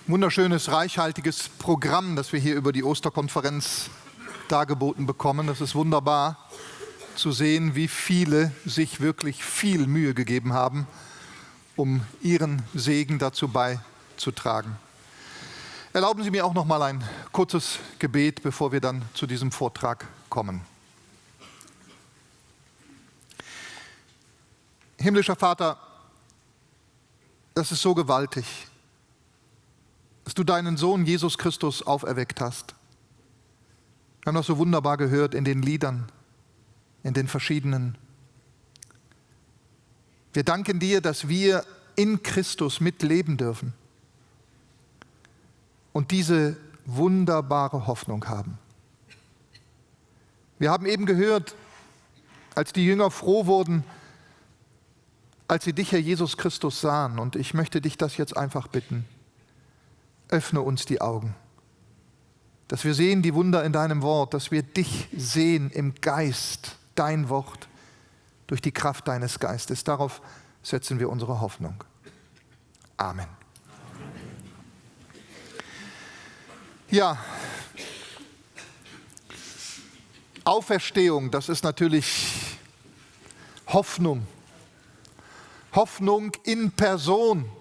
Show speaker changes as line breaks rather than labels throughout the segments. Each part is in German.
Wunderschönes, reichhaltiges Programm, das wir hier über die Osterkonferenz dargeboten bekommen. Es ist wunderbar zu sehen, wie viele sich wirklich viel Mühe gegeben haben, um ihren Segen dazu beizutragen. Erlauben Sie mir auch noch mal ein kurzes Gebet, bevor wir dann zu diesem Vortrag kommen. Himmlischer Vater, das ist so gewaltig, dass du deinen Sohn Jesus Christus auferweckt hast. Wir haben das so wunderbar gehört in den Liedern, in den verschiedenen. Wir danken dir, dass wir in Christus mitleben dürfen und diese wunderbare Hoffnung haben. Wir haben eben gehört, als die Jünger froh wurden, als sie dich, Herr Jesus Christus, sahen. Und ich möchte dich das jetzt einfach bitten. Öffne uns die Augen, dass wir sehen die Wunder in deinem Wort, dass wir dich sehen im Geist, dein Wort, durch die Kraft deines Geistes. Darauf setzen wir unsere Hoffnung. Amen. Ja, Auferstehung, das ist natürlich Hoffnung. Hoffnung in Person.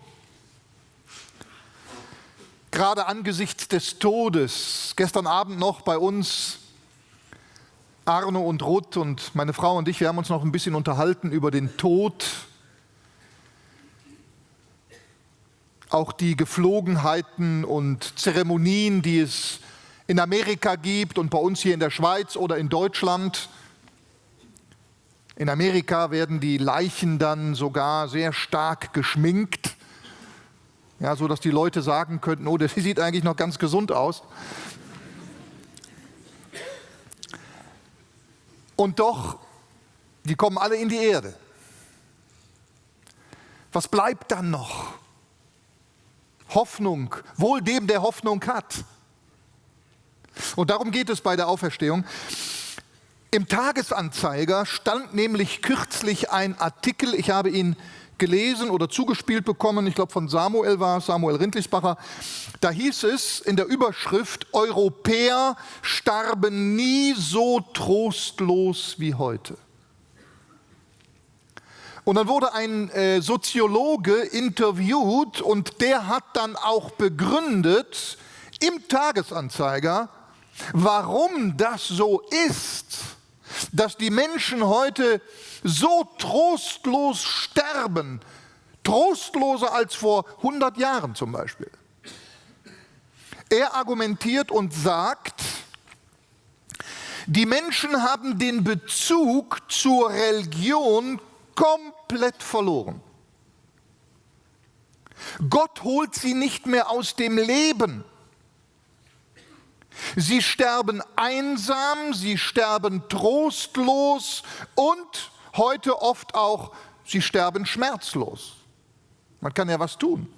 Gerade angesichts des Todes, gestern Abend noch bei uns, Arno und Ruth und meine Frau und ich, wir haben uns noch ein bisschen unterhalten über den Tod, auch die Geflogenheiten und Zeremonien, die es in Amerika gibt und bei uns hier in der Schweiz oder in Deutschland. In Amerika werden die Leichen dann sogar sehr stark geschminkt, ja, so dass die Leute sagen könnten, oh, der sieht eigentlich noch ganz gesund aus. Und doch, die kommen alle in die Erde. Was bleibt dann noch? Hoffnung, wohl dem, der Hoffnung hat. Und darum geht es bei der Auferstehung. Im Tagesanzeiger stand nämlich kürzlich ein Artikel, ich habe ihn gelesen oder zugespielt bekommen, ich glaube von Samuel war es, Samuel Rindlisbacher. Da hieß es in der Überschrift, Europäer starben nie so trostlos wie heute. Und dann wurde ein Soziologe interviewt und der hat dann auch begründet im Tagesanzeiger, warum das so ist, dass die Menschen heute so trostlos sterben, trostloser als vor 100 Jahren zum Beispiel. Er argumentiert und sagt, die Menschen haben den Bezug zur Religion komplett verloren. Gott holt sie nicht mehr aus dem Leben. Sie sterben einsam, sie sterben trostlos und heute oft auch, sie sterben schmerzlos. Man kann ja was tun.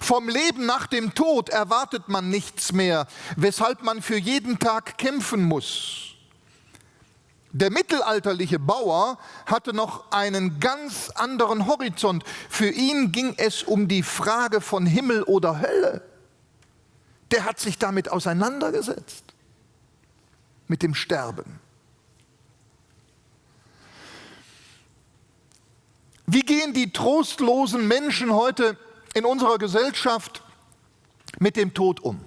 Vom Leben nach dem Tod erwartet man nichts mehr, weshalb man für jeden Tag kämpfen muss. Der mittelalterliche Bauer hatte noch einen ganz anderen Horizont. Für ihn ging es um die Frage von Himmel oder Hölle. Der hat sich damit auseinandergesetzt, mit dem Sterben. Wie gehen die trostlosen Menschen heute in unserer Gesellschaft mit dem Tod um?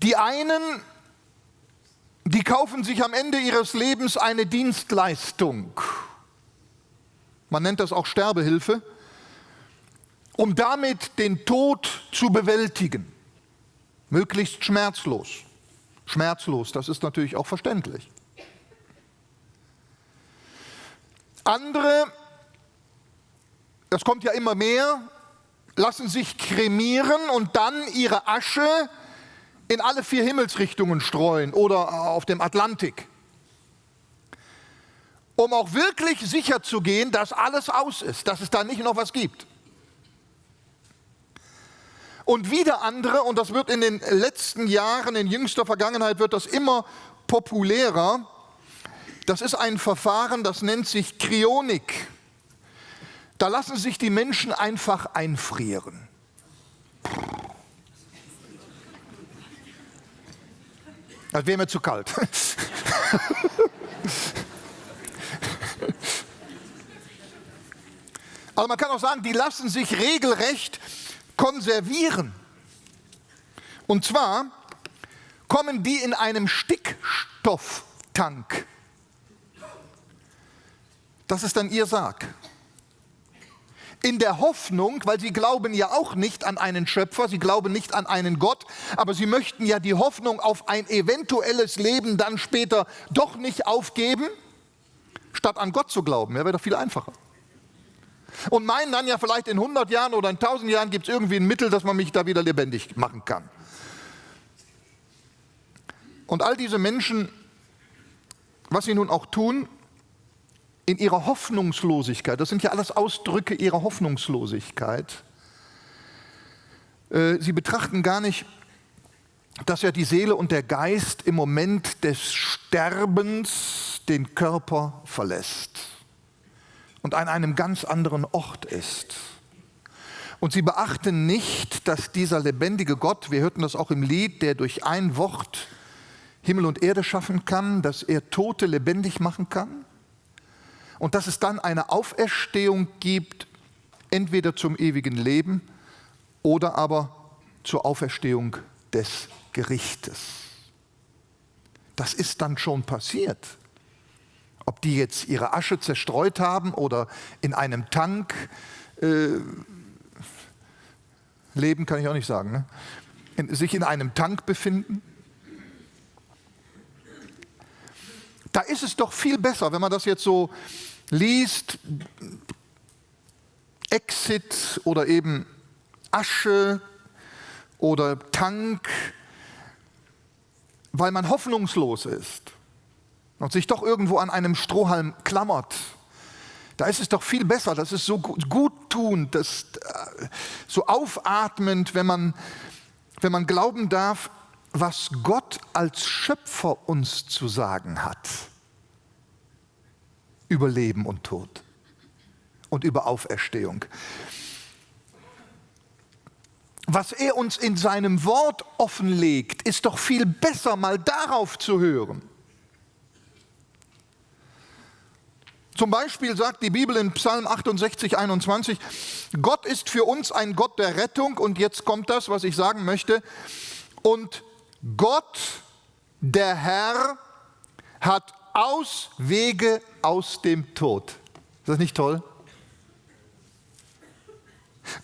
Die einen, die kaufen sich am Ende ihres Lebens eine Dienstleistung. Man nennt das auch Sterbehilfe, um damit den Tod zu bewältigen. Möglichst schmerzlos. Schmerzlos, das ist natürlich auch verständlich. Andere, das kommt ja immer mehr, lassen sich kremieren und dann ihre Asche in alle 4 Himmelsrichtungen streuen oder auf dem Atlantik. Um auch wirklich sicher zu gehen, dass alles aus ist, dass es da nicht noch was gibt. Und wieder andere, und das wird in den letzten Jahren, in jüngster Vergangenheit, wird das immer populärer. Das ist ein Verfahren, das nennt sich Kryonik. Da lassen sich die Menschen einfach einfrieren. Das wäre mir zu kalt. Also man kann auch sagen, die lassen sich regelrecht konservieren. Und zwar kommen die in einem Stickstofftank. Das ist dann ihr Sarg. In der Hoffnung, weil sie glauben ja auch nicht an einen Schöpfer, sie glauben nicht an einen Gott, aber sie möchten ja die Hoffnung auf ein eventuelles Leben dann später doch nicht aufgeben, statt an Gott zu glauben. Ja, wäre doch viel einfacher. Und meinen dann ja vielleicht in 100 Jahren oder in 1000 Jahren gibt es irgendwie ein Mittel, dass man mich da wieder lebendig machen kann. Und all diese Menschen, was sie nun auch tun, in ihrer Hoffnungslosigkeit, das sind ja alles Ausdrücke ihrer Hoffnungslosigkeit, sie betrachten gar nicht, dass ja die Seele und der Geist im Moment des Sterbens den Körper verlässt und an einem ganz anderen Ort ist. Und sie beachten nicht, dass dieser lebendige Gott, wir hörten das auch im Lied, der durch ein Wort Himmel und Erde schaffen kann, dass er Tote lebendig machen kann und dass es dann eine Auferstehung gibt, entweder zum ewigen Leben oder aber zur Auferstehung des Gerichtes. Das ist dann schon passiert. Ob die jetzt ihre Asche zerstreut haben oder in einem Tank leben, kann ich auch nicht sagen, ne? Sich in einem Tank befinden. Da ist es doch viel besser, wenn man das jetzt so liest, Exit oder eben Asche oder Tank, weil man hoffnungslos ist und sich doch irgendwo an einem Strohhalm klammert. Da ist es doch viel besser, das ist so guttunend, das so aufatmend, wenn man glauben darf, was Gott als Schöpfer uns zu sagen hat über Leben und Tod und über Auferstehung. Was er uns in seinem Wort offenlegt, ist doch viel besser, mal darauf zu hören. Zum Beispiel sagt die Bibel in Psalm 68, 21, Gott ist für uns ein Gott der Rettung, und jetzt kommt das, was ich sagen möchte, und Gott, der Herr, hat Auswege aus dem Tod. Ist das nicht toll?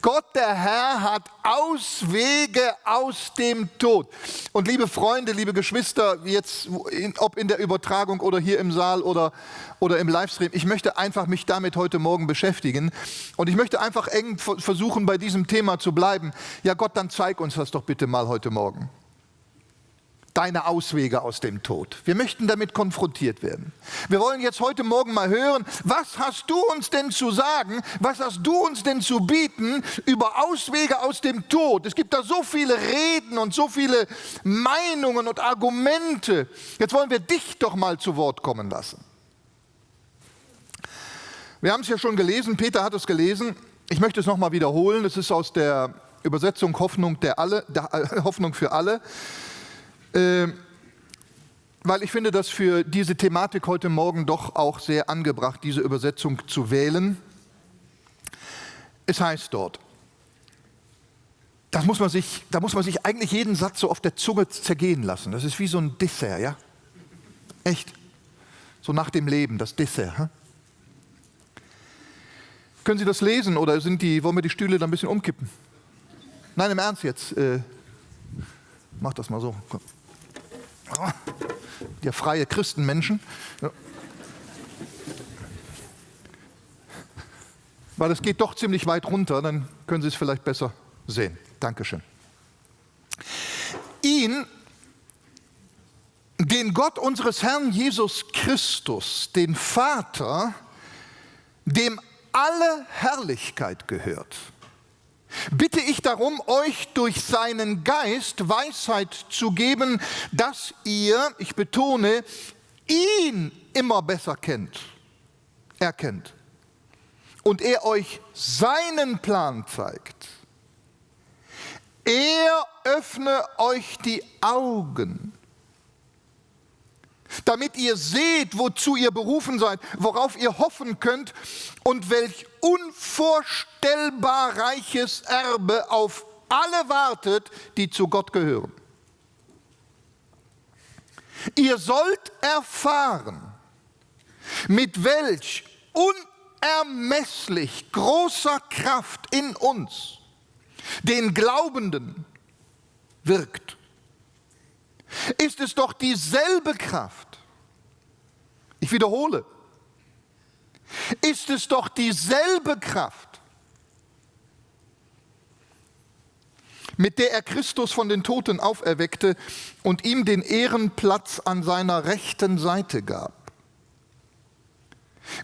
Gott, der Herr, hat Auswege aus dem Tod. Und liebe Freunde, liebe Geschwister, jetzt, ob in der Übertragung oder hier im Saal oder im Livestream, ich möchte einfach mich damit heute Morgen beschäftigen. Und ich möchte einfach eng versuchen, bei diesem Thema zu bleiben. Ja Gott, dann zeig uns das doch bitte mal heute Morgen. Deine Auswege aus dem Tod. Wir möchten damit konfrontiert werden. Wir wollen jetzt heute Morgen mal hören, was hast du uns denn zu sagen, was hast du uns denn zu bieten über Auswege aus dem Tod? Es gibt da so viele Reden und so viele Meinungen und Argumente. Jetzt wollen wir dich doch mal zu Wort kommen lassen. Wir haben es ja schon gelesen, Peter hat es gelesen. Ich möchte es nochmal wiederholen. Es ist aus der Übersetzung Hoffnung für alle. Weil ich finde, das für diese Thematik heute Morgen doch auch sehr angebracht, diese Übersetzung zu wählen. Es heißt dort, da muss man sich eigentlich jeden Satz so auf der Zunge zergehen lassen. Das ist wie so ein Dessert, ja? Echt. So nach dem Leben, das Dessert. Hm? Können Sie das lesen oder wollen wir die Stühle da ein bisschen umkippen? Nein, im Ernst jetzt. Mach das mal so. Komm. Der freie Christenmenschen. Ja. Weil es geht doch ziemlich weit runter, dann können Sie es vielleicht besser sehen. Dankeschön. Ihn, den Gott unseres Herrn Jesus Christus, den Vater, dem alle Herrlichkeit gehört, bitte ich darum, euch durch seinen Geist Weisheit zu geben, dass ihr, ich betone, ihn immer besser erkennt. und er euch seinen Plan zeigt. Er öffne euch die Augen, damit ihr seht, wozu ihr berufen seid, worauf ihr hoffen könnt und welch unvorstellbar reiches Erbe auf alle wartet, die zu Gott gehören. Ihr sollt erfahren, mit welch unermesslich großer Kraft in uns, den Glaubenden, wirkt. Ist es doch dieselbe Kraft, ich wiederhole, ist es doch dieselbe Kraft, mit der er Christus von den Toten auferweckte und ihm den Ehrenplatz an seiner rechten Seite gab.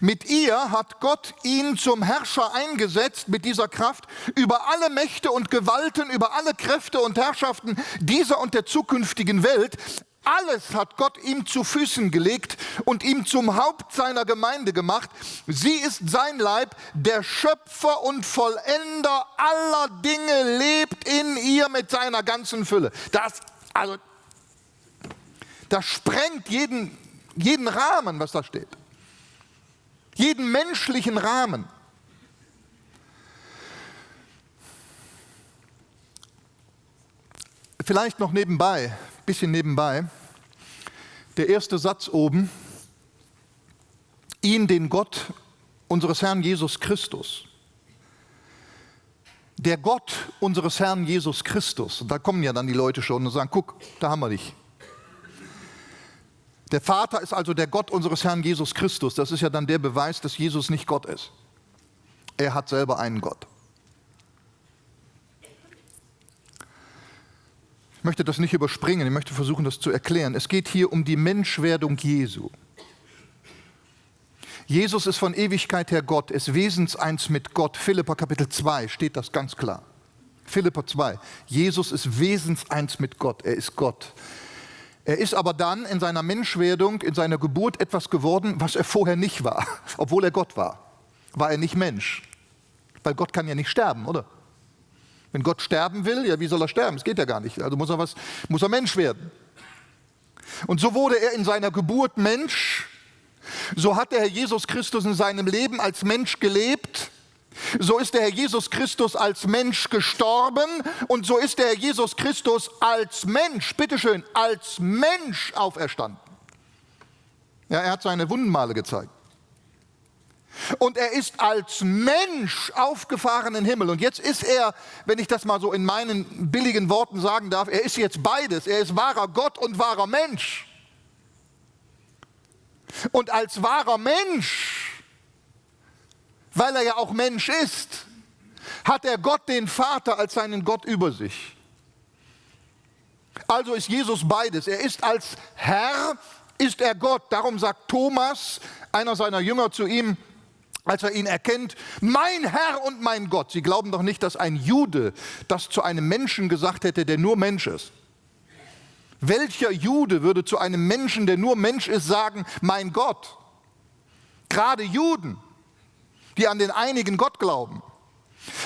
Mit ihr hat Gott ihn zum Herrscher eingesetzt, mit dieser Kraft, über alle Mächte und Gewalten, über alle Kräfte und Herrschaften dieser und der zukünftigen Welt. Alles hat Gott ihm zu Füßen gelegt und ihm zum Haupt seiner Gemeinde gemacht. Sie ist sein Leib, der Schöpfer und Vollender aller Dinge lebt in ihr mit seiner ganzen Fülle. Das sprengt jeden Rahmen, was da steht. Jeden menschlichen Rahmen. Vielleicht noch nebenbei, bisschen nebenbei, der erste Satz oben, ihn, den Gott unseres Herrn Jesus Christus. Der Gott unseres Herrn Jesus Christus. Und da kommen ja dann die Leute schon und sagen, guck, da haben wir dich. Der Vater ist also der Gott unseres Herrn Jesus Christus. Das ist ja dann der Beweis, dass Jesus nicht Gott ist. Er hat selber einen Gott. Ich möchte das nicht überspringen, ich möchte versuchen, das zu erklären. Es geht hier um die Menschwerdung Jesu. Jesus ist von Ewigkeit her Gott, ist wesenseins mit Gott. Philipper Kapitel 2 steht das ganz klar. Philipper 2. Jesus ist wesenseins mit Gott, er ist Gott. Er ist aber dann in seiner Menschwerdung, in seiner Geburt etwas geworden, was er vorher nicht war. Obwohl er Gott war, war er nicht Mensch. Weil Gott kann ja nicht sterben, oder? Wenn Gott sterben will, ja, wie soll er sterben? Das geht ja gar nicht. Also muss er Mensch werden. Und so wurde er in seiner Geburt Mensch. So hat der Herr Jesus Christus in seinem Leben als Mensch gelebt. So ist der Herr Jesus Christus als Mensch gestorben und so ist der Herr Jesus Christus als Mensch, bitteschön, als Mensch auferstanden. Ja, er hat seine Wundenmale gezeigt. Und er ist als Mensch aufgefahren in den Himmel. Und jetzt ist er, wenn ich das mal so in meinen billigen Worten sagen darf, er ist jetzt beides. Er ist wahrer Gott und wahrer Mensch. Und als wahrer Mensch, weil er ja auch Mensch ist, hat er Gott, den Vater, als seinen Gott über sich. Also ist Jesus beides. Er ist als Herr, ist er Gott. Darum sagt Thomas, einer seiner Jünger, zu ihm, als er ihn erkennt, mein Herr und mein Gott. Sie glauben doch nicht, dass ein Jude das zu einem Menschen gesagt hätte, der nur Mensch ist. Welcher Jude würde zu einem Menschen, der nur Mensch ist, sagen, mein Gott? Gerade Juden, die an den einigen Gott glauben.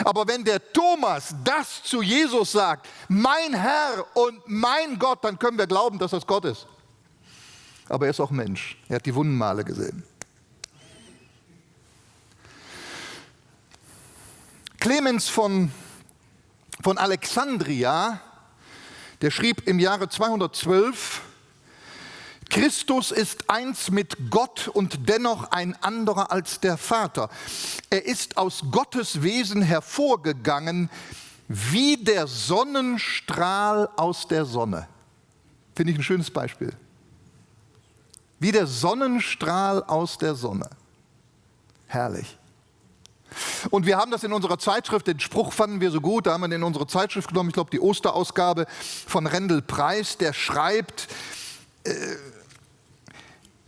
Aber wenn der Thomas das zu Jesus sagt, mein Herr und mein Gott, dann können wir glauben, dass das Gott ist. Aber er ist auch Mensch. Er hat die Wundenmale gesehen. Clemens von Alexandria, der schrieb im Jahre 212, Christus ist eins mit Gott und dennoch ein anderer als der Vater. Er ist aus Gottes Wesen hervorgegangen wie der Sonnenstrahl aus der Sonne. Finde ich ein schönes Beispiel. Wie der Sonnenstrahl aus der Sonne. Herrlich. Und wir haben das in unserer Zeitschrift, den Spruch fanden wir so gut, da haben wir den in unsere Zeitschrift genommen, ich glaube die Osterausgabe von Rendel Preis, der schreibt,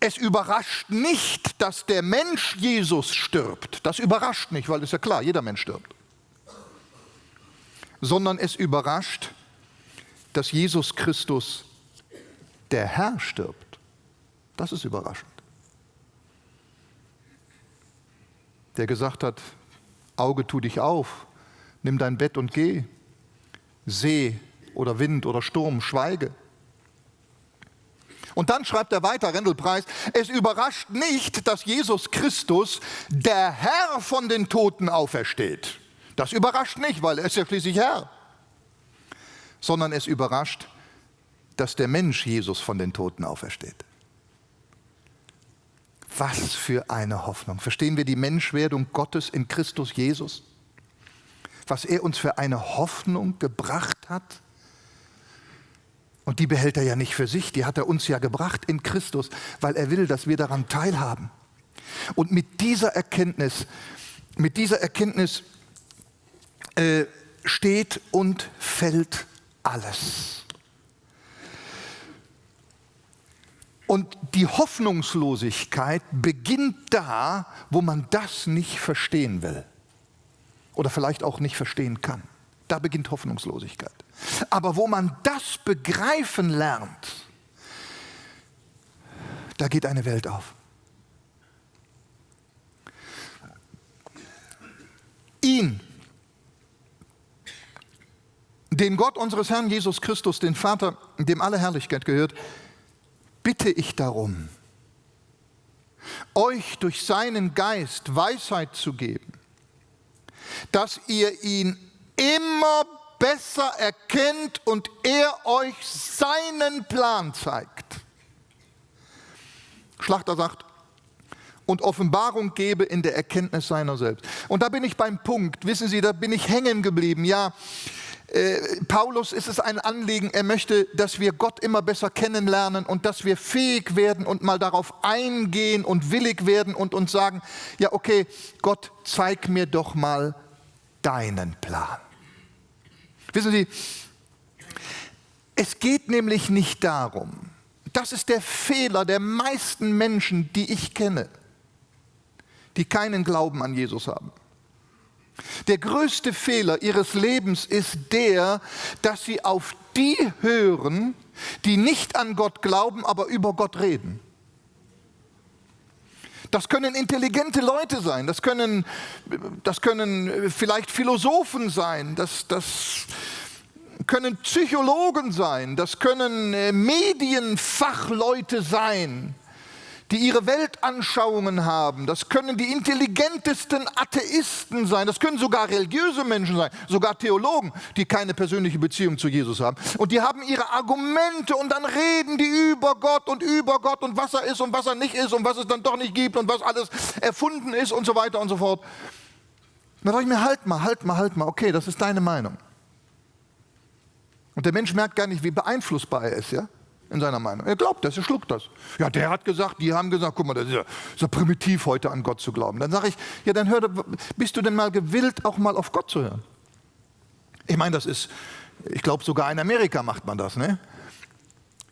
es überrascht nicht, dass der Mensch Jesus stirbt. Das überrascht nicht, weil ist ja klar, jeder Mensch stirbt. Sondern es überrascht, dass Jesus Christus, der Herr, stirbt. Das ist überraschend. der gesagt hat, Auge, tu dich auf, nimm dein Bett und geh. See oder Wind oder Sturm, schweige. Und dann schreibt er weiter, Randall Price, es überrascht nicht, dass Jesus Christus, der Herr von den Toten, aufersteht. Das überrascht nicht, weil er ist ja schließlich Herr. Sondern es überrascht, dass der Mensch Jesus von den Toten aufersteht. Was für eine Hoffnung. Verstehen wir die Menschwerdung Gottes in Christus Jesus? Was er uns für eine Hoffnung gebracht hat? Und die behält er ja nicht für sich, die hat er uns ja gebracht in Christus, weil er will, dass wir daran teilhaben. Und mit dieser Erkenntnis steht und fällt alles. Und die Hoffnungslosigkeit beginnt da, wo man das nicht verstehen will oder vielleicht auch nicht verstehen kann. Da beginnt Hoffnungslosigkeit. Aber wo man das begreifen lernt, da geht eine Welt auf. Ihn, den Gott unseres Herrn Jesus Christus, den Vater, dem alle Herrlichkeit gehört, bitte ich darum, euch durch seinen Geist Weisheit zu geben, dass ihr ihn immer besser erkennt und er euch seinen Plan zeigt. Schlachter sagt, und Offenbarung gebe in der Erkenntnis seiner selbst. Und da bin ich beim Punkt, wissen Sie, da bin ich hängen geblieben. Ja, Paulus ist es ein Anliegen, er möchte, dass wir Gott immer besser kennenlernen und dass wir fähig werden und mal darauf eingehen und willig werden und uns sagen, ja okay, Gott, zeig mir doch mal deinen Plan. Wissen Sie, es geht nämlich nicht darum, das ist der Fehler der meisten Menschen, die ich kenne, die keinen Glauben an Jesus haben. Der größte Fehler ihres Lebens ist der, dass sie auf die hören, die nicht an Gott glauben, aber über Gott reden. Das können intelligente Leute sein, das können vielleicht Philosophen sein, das können Psychologen sein, das können Medienfachleute sein, die ihre Weltanschauungen haben. Das können die intelligentesten Atheisten sein. Das können sogar religiöse Menschen sein, sogar Theologen, die keine persönliche Beziehung zu Jesus haben. Und die haben ihre Argumente und dann reden die über Gott und was er ist und was er nicht ist und was es dann doch nicht gibt und was alles erfunden ist und so weiter und so fort. Dann sage ich mir, halt mal, okay, das ist deine Meinung. Und der Mensch merkt gar nicht, wie beeinflussbar er ist, ja? In seiner Meinung. Er glaubt das, er schluckt das. Ja, der hat gesagt, die haben gesagt, guck mal, das ist ja primitiv heute an Gott zu glauben. Dann sage ich, ja, dann bist du denn mal gewillt, auch mal auf Gott zu hören? Ich meine, ich glaube, sogar in Amerika macht man das, ne?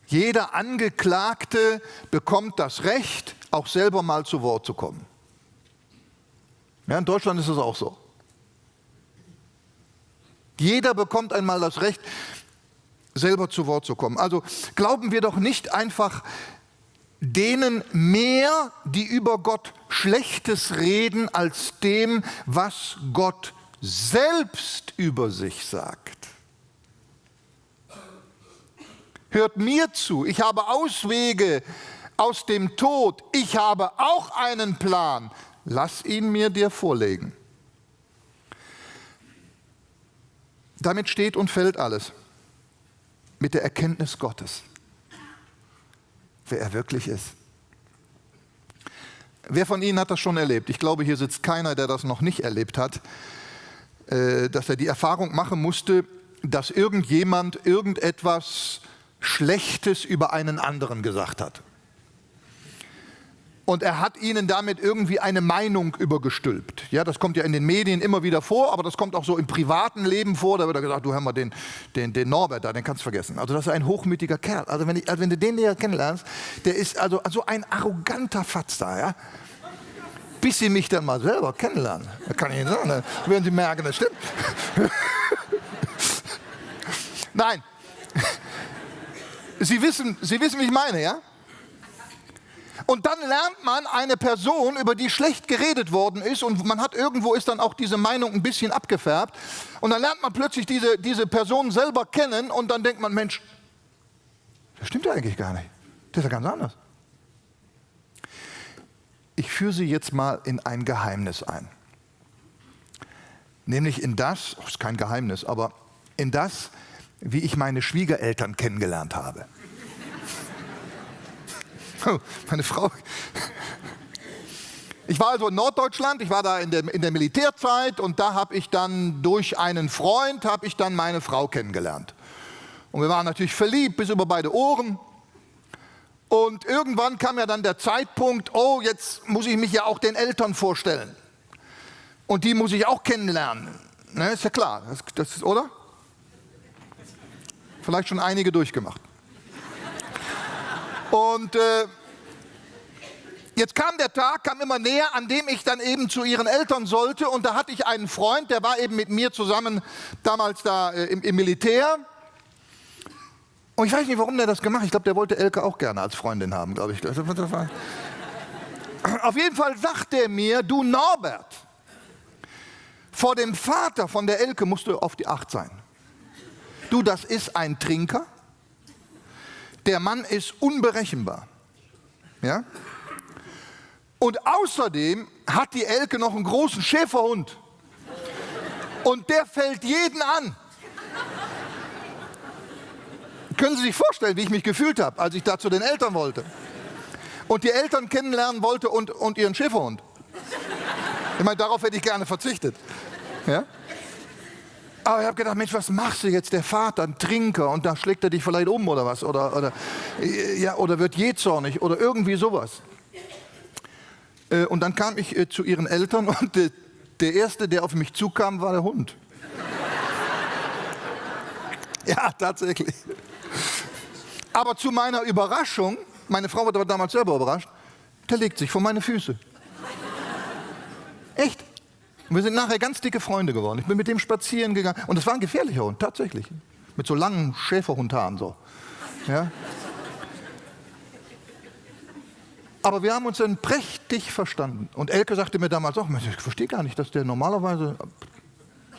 Jeder Angeklagte bekommt das Recht, auch selber mal zu Wort zu kommen. Ja, in Deutschland ist es auch so. Jeder bekommt einmal das Recht, selber zu Wort zu kommen. Also glauben wir doch nicht einfach denen mehr, die über Gott Schlechtes reden, als dem, was Gott selbst über sich sagt. Hört mir zu, ich habe Auswege aus dem Tod, ich habe auch einen Plan. Lass ihn mir dir vorlegen. Damit steht und fällt alles. Mit der Erkenntnis Gottes, wer er wirklich ist. Wer von Ihnen hat das schon erlebt? Ich glaube, hier sitzt keiner, der das noch nicht erlebt hat, dass er die Erfahrung machen musste, dass irgendjemand irgendetwas Schlechtes über einen anderen gesagt hat. Und er hat ihnen damit irgendwie eine Meinung übergestülpt. Ja, das kommt ja in den Medien immer wieder vor, aber das kommt auch so im privaten Leben vor. Da wird er gesagt, du hör mal, den Norbert da, den kannst du vergessen. Also das ist ein hochmütiger Kerl. Also wenn du den näher kennenlernst, der ist also ein arroganter Fatzer, ja. Bis Sie mich dann mal selber kennenlernen, da kann ich Ihnen sagen, dann werden Sie merken, das stimmt. Nein, Sie wissen, wie ich meine, ja? Und dann lernt man eine Person, über die schlecht geredet worden ist, und man hat irgendwo ist dann auch diese Meinung ein bisschen abgefärbt. Und dann lernt man plötzlich diese Person selber kennen und dann denkt man, Mensch, das stimmt ja eigentlich gar nicht. Das ist ja ganz anders. Ich führe Sie jetzt mal in ein Geheimnis ein. Nämlich in das, ist kein Geheimnis, aber in das, wie ich meine Schwiegereltern kennengelernt habe. Meine Frau. Ich war also in Norddeutschland, ich war da in der Militärzeit und da habe ich dann durch einen Freund, meine Frau kennengelernt. Und wir waren natürlich verliebt bis über beide Ohren. Und irgendwann kam ja dann der Zeitpunkt, oh, jetzt muss ich mich ja auch den Eltern vorstellen. Und die muss ich auch kennenlernen. Ne, ist ja klar, das ist, oder? Vielleicht schon einige durchgemacht. Und jetzt kam der Tag, kam immer näher, an dem ich dann eben zu ihren Eltern sollte. Und da hatte ich einen Freund, der war eben mit mir zusammen damals da im Militär. Und ich weiß nicht, warum der das gemacht hat. Ich glaube, der wollte Elke auch gerne als Freundin haben, glaube ich. Auf jeden Fall sagt er mir, du Norbert, vor dem Vater von der Elke musst du auf die Acht sein. Du, das ist ein Trinker. Der Mann ist unberechenbar. Ja? Und außerdem hat die Elke noch einen großen Schäferhund. Und der fällt jeden an. Können Sie sich vorstellen, wie ich mich gefühlt habe, als ich da zu den Eltern wollte? Und die Eltern kennenlernen wollte und ihren Schäferhund. Ich meine, darauf hätte ich gerne verzichtet. Ja? Aber ich habe gedacht, Mensch, was machst du jetzt? Der Vater, ein Trinker, und da schlägt er dich vielleicht um oder was? Oder wird jähzornig oder irgendwie sowas. Und dann kam ich zu ihren Eltern und der Erste, der auf mich zukam, war der Hund. Ja, tatsächlich. Aber zu meiner Überraschung, meine Frau war damals selber überrascht, der legt sich vor meine Füße. Echt. Und wir sind nachher ganz dicke Freunde geworden. Ich bin mit dem spazieren gegangen. Und es war ein gefährlicher Hund, tatsächlich. Mit so langen Schäferhundhaaren so. Ja. Aber wir haben uns dann prächtig verstanden. Und Elke sagte mir damals auch, ich verstehe gar nicht, dass der normalerweise,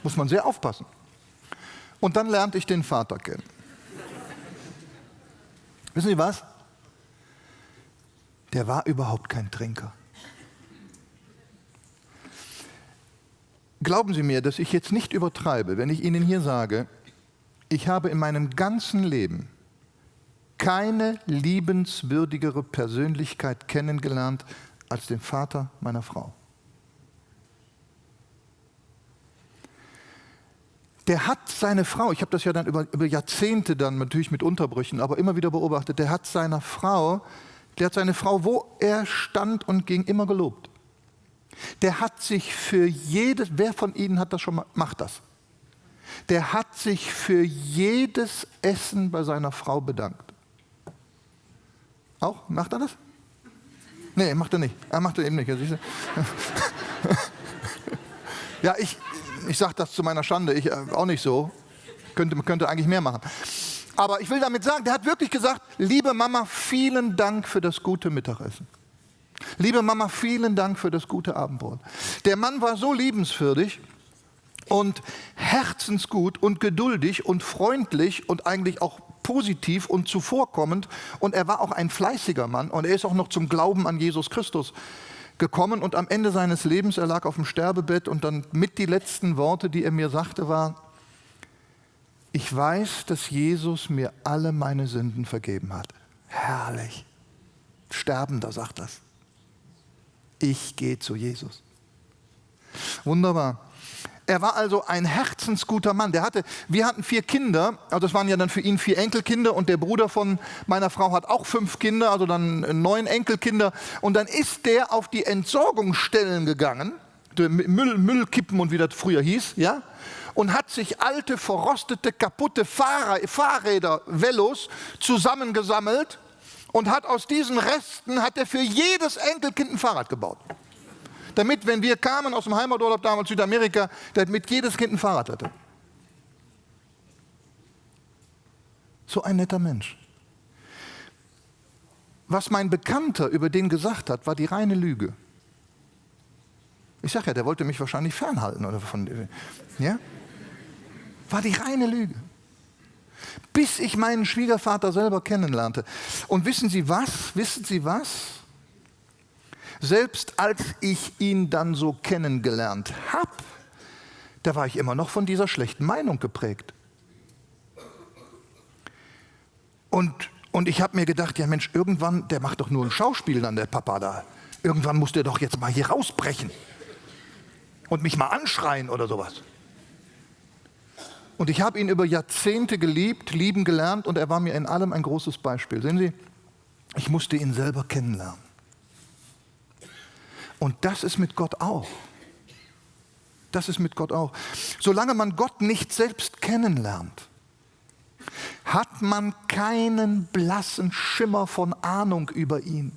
muss man sehr aufpassen. Und dann lernte ich den Vater kennen. Wissen Sie was? Der war überhaupt kein Trinker. Glauben Sie mir, dass ich jetzt nicht übertreibe, wenn ich Ihnen hier sage, ich habe in meinem ganzen Leben keine liebenswürdigere Persönlichkeit kennengelernt als den Vater meiner Frau. Der hat seine Frau, ich habe das ja dann über Jahrzehnte dann natürlich mit Unterbrüchen, aber immer wieder beobachtet, der hat seine Frau, wo er stand und ging, immer gelobt. Der hat sich für jedes, wer von Ihnen hat das schon mal, macht das? Der hat sich für jedes Essen bei seiner Frau bedankt. Auch? Macht er das? Nee, macht er nicht. Er macht er eben nicht. Ja, ich sage das zu meiner Schande, ich auch nicht so. Könnte eigentlich mehr machen. Aber ich will damit sagen, der hat wirklich gesagt, liebe Mama, vielen Dank für das gute Mittagessen. Liebe Mama, vielen Dank für das gute Abendbrot. Der Mann war so liebenswürdig und herzensgut und geduldig und freundlich und eigentlich auch positiv und zuvorkommend. Und er war auch ein fleißiger Mann und er ist auch noch zum Glauben an Jesus Christus gekommen. Und am Ende seines Lebens, er lag auf dem Sterbebett und dann mit die letzten Worte, die er mir sagte, war, ich weiß, dass Jesus mir alle meine Sünden vergeben hat. Herrlich. Sterbender sagt das. Ich gehe zu Jesus. Wunderbar. Er war also ein herzensguter Mann. Wir hatten 4 Kinder, also das waren ja dann für ihn 4 Enkelkinder und der Bruder von meiner Frau hat auch 5 Kinder, also dann 9 Enkelkinder. Und dann ist der auf die Entsorgungsstellen gegangen, Müllkippen und wie das früher hieß, ja, und hat sich alte, verrostete, kaputte Fahrräder, Velos zusammengesammelt und hat aus diesen Resten, hat er für jedes Enkelkind ein Fahrrad gebaut. Damit, wenn wir kamen aus dem Heimaturlaub damals Südamerika, damit jedes Kind ein Fahrrad hatte. So ein netter Mensch. was mein Bekannter über den gesagt hat, war die reine Lüge. Ich sage ja, der wollte mich wahrscheinlich fernhalten. Ja? War die reine Lüge. Bis ich meinen Schwiegervater selber kennenlernte. Und wissen Sie was? Selbst als ich ihn dann so kennengelernt habe, da war ich immer noch von dieser schlechten Meinung geprägt. Und ich habe mir gedacht, ja Mensch, irgendwann, der macht doch nur ein Schauspiel dann, der Papa da. Irgendwann muss der doch jetzt mal hier rausbrechen und mich mal anschreien oder sowas. Und ich habe ihn über Jahrzehnte geliebt, lieben gelernt und er war mir in allem ein großes Beispiel. Sehen Sie, ich musste ihn selber kennenlernen. Und das ist mit Gott auch. Das ist mit Gott auch. Solange man Gott nicht selbst kennenlernt, hat man keinen blassen Schimmer von Ahnung über ihn.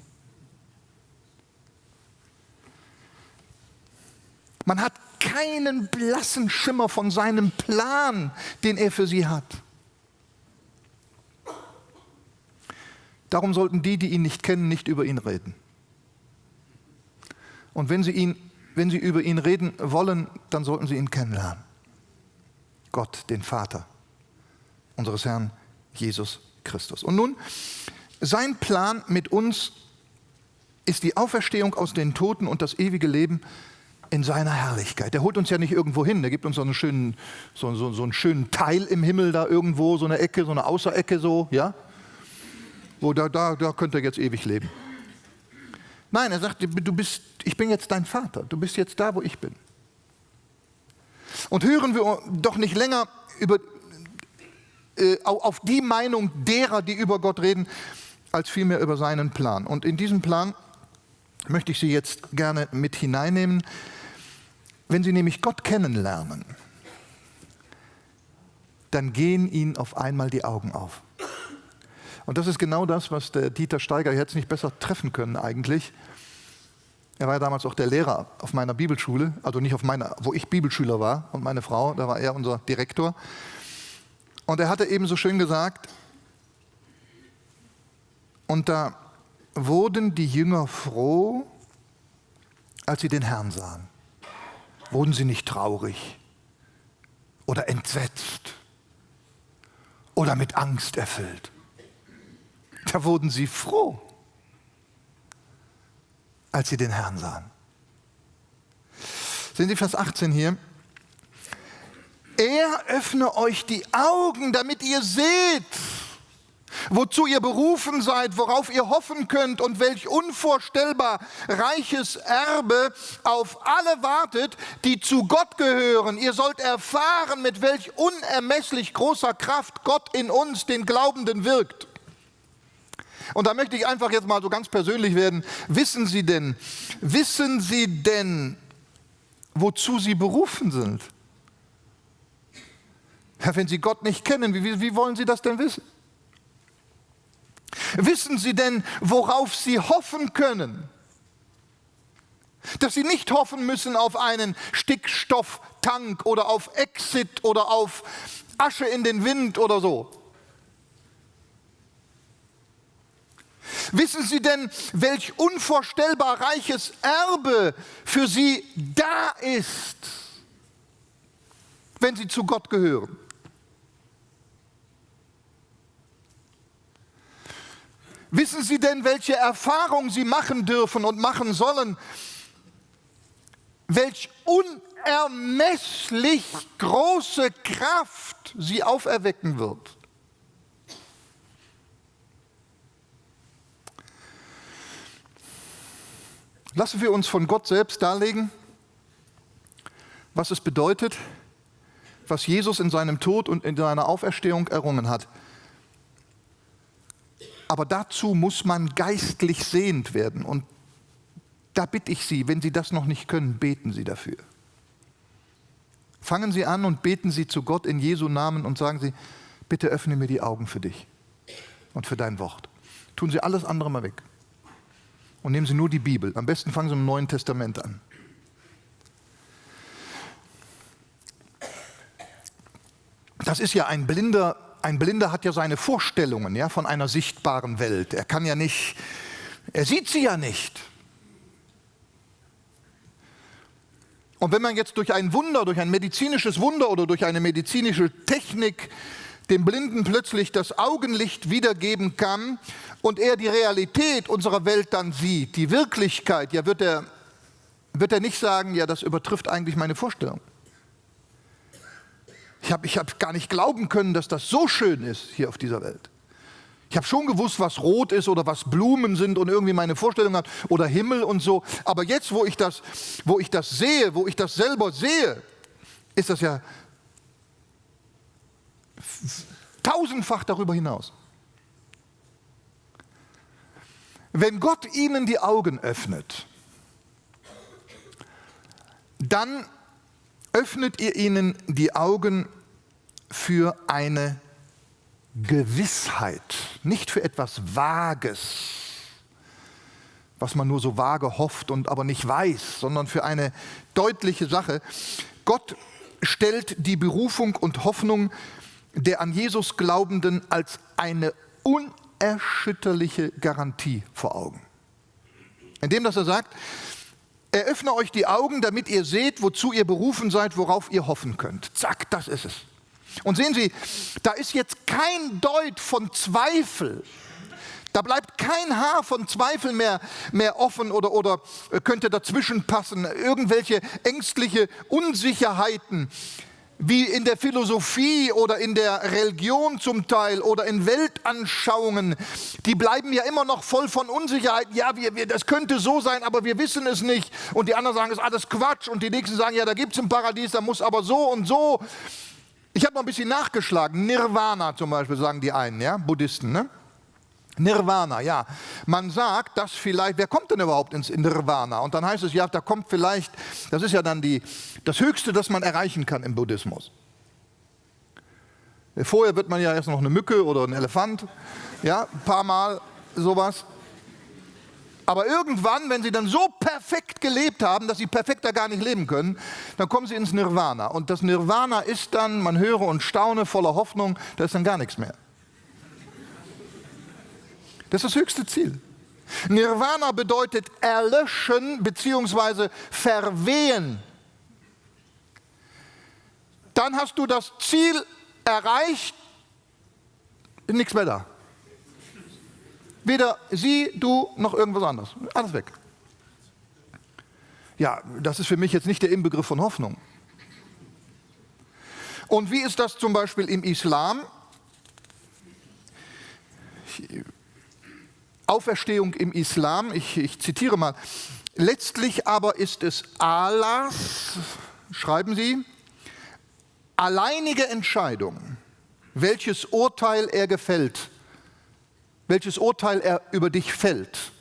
Man hat keinen blassen Schimmer von seinem Plan, den er für sie hat. Darum sollten die ihn nicht kennen, nicht über ihn reden. Und wenn sie über ihn reden wollen, dann sollten sie ihn kennenlernen. Gott, den Vater unseres Herrn Jesus Christus. Und nun, sein Plan mit uns ist die Auferstehung aus den Toten und das ewige Leben in seiner Herrlichkeit. Der holt uns ja nicht irgendwo hin, der gibt uns so einen schönen Teil im Himmel da irgendwo, so eine Ecke, so eine Außerecke so, ja? Wo da könnt ihr jetzt ewig leben. Nein, er sagt, ich bin jetzt dein Vater, du bist jetzt da, wo ich bin. Und hören wir doch nicht länger auf die Meinung derer, die über Gott reden, als vielmehr über seinen Plan. Und in diesen Plan möchte ich Sie jetzt gerne mit hineinnehmen. Wenn Sie nämlich Gott kennenlernen, dann gehen Ihnen auf einmal die Augen auf. Und das ist genau das, was der Dieter Steiger jetzt nicht besser treffen können eigentlich. Er war ja damals auch der Lehrer auf meiner Bibelschule, also nicht auf meiner, wo ich Bibelschüler war und meine Frau, da war er unser Direktor. Und er hatte eben so schön gesagt, und da wurden die Jünger froh, als sie den Herrn sahen. Wurden sie nicht traurig oder entsetzt oder mit Angst erfüllt. Da wurden sie froh, als sie den Herrn sahen. Sehen Sie Vers 18 hier. Er öffne euch die Augen, damit ihr seht, wozu ihr berufen seid, worauf ihr hoffen könnt und welch unvorstellbar reiches Erbe auf alle wartet, die zu Gott gehören. Ihr sollt erfahren, mit welch unermesslich großer Kraft Gott in uns, den Glaubenden, wirkt. Und da möchte ich einfach jetzt mal so ganz persönlich werden. Wissen Sie denn, wozu Sie berufen sind? Ja, wenn Sie Gott nicht kennen, wie wollen Sie das denn wissen? Wissen Sie denn, worauf Sie hoffen können? Dass Sie nicht hoffen müssen auf einen Stickstofftank oder auf Exit oder auf Asche in den Wind oder so. Wissen Sie denn, welch unvorstellbar reiches Erbe für Sie da ist, wenn Sie zu Gott gehören? Wissen Sie denn, welche Erfahrung Sie machen dürfen und machen sollen? Welch unermesslich große Kraft Sie auferwecken wird? Lassen wir uns von Gott selbst darlegen, was es bedeutet, was Jesus in seinem Tod und in seiner Auferstehung errungen hat. Aber dazu muss man geistlich sehend werden. Und da bitte ich Sie, wenn Sie das noch nicht können, beten Sie dafür. Fangen Sie an und beten Sie zu Gott in Jesu Namen und sagen Sie, bitte öffne mir die Augen für dich und für dein Wort. Tun Sie alles andere mal weg. Und nehmen Sie nur die Bibel. Am besten fangen Sie im Neuen Testament an. Das ist ja ein Blinder hat ja seine Vorstellungen, ja, von einer sichtbaren Welt. Er kann ja nicht Er sieht sie ja nicht. Und wenn man jetzt durch ein Wunder, durch ein medizinisches Wunder oder durch eine medizinische Technik dem Blinden plötzlich das Augenlicht wiedergeben kann und er die Realität unserer Welt dann sieht, die Wirklichkeit, ja, wird er nicht sagen, ja, das übertrifft eigentlich meine Vorstellung. Ich hab gar nicht glauben können, dass das so schön ist hier auf dieser Welt. Ich habe schon gewusst, was rot ist oder was Blumen sind und irgendwie meine Vorstellung hat oder Himmel und so. Aber jetzt, wo ich das sehe, wo ich das selber sehe, ist das ja tausendfach darüber hinaus. Wenn Gott ihnen die Augen öffnet, dann öffnet ihr ihnen die Augen für eine Gewissheit, nicht für etwas Vages, was man nur so vage hofft und aber nicht weiß, sondern für eine deutliche Sache. Gott stellt die Berufung und Hoffnung der an Jesus Glaubenden als eine unerschütterliche Garantie vor Augen. Indem, dass er sagt, er öffne euch die Augen, damit ihr seht, wozu ihr berufen seid, worauf ihr hoffen könnt. Zack, das ist es. Und sehen Sie, da ist jetzt kein Deut von Zweifel. Da bleibt kein Haar von Zweifel mehr offen oder könnte dazwischen passen. Irgendwelche ängstliche Unsicherheiten, wie in der Philosophie oder in der Religion zum Teil oder in Weltanschauungen, die bleiben ja immer noch voll von Unsicherheit. Ja, das könnte so sein, aber wir wissen es nicht. Und die anderen sagen, es ist alles Quatsch. Und die nächsten sagen, ja, da gibt es ein Paradies, da muss aber so und so. Ich habe noch ein bisschen nachgeschlagen. Nirvana zum Beispiel sagen die einen, ja, Buddhisten, ne? Nirvana, ja. Man sagt, dass vielleicht, wer kommt denn überhaupt ins Nirvana? Und dann heißt es, ja, da kommt vielleicht, das ist ja dann das Höchste, das man erreichen kann im Buddhismus. Vorher wird man ja erst noch eine Mücke oder ein Elefant, ja, ein paar Mal sowas. Aber irgendwann, wenn sie dann so perfekt gelebt haben, dass sie perfekter gar nicht leben können, dann kommen sie ins Nirvana. Und das Nirvana ist dann, man höre und staune, voller Hoffnung, da ist dann gar nichts mehr. Das ist das höchste Ziel. Nirvana bedeutet erlöschen bzw. verwehen. Dann hast du das Ziel erreicht, nichts mehr da. Weder sie, du, noch irgendwas anderes. Alles weg. Ja, das ist für mich jetzt nicht der Inbegriff von Hoffnung. Und wie ist das zum Beispiel im Islam? Auferstehung im Islam, ich zitiere mal, letztlich aber ist es Allahs, schreiben Sie, alleinige Entscheidung, welches Urteil er gefällt, welches Urteil er über dich fällt.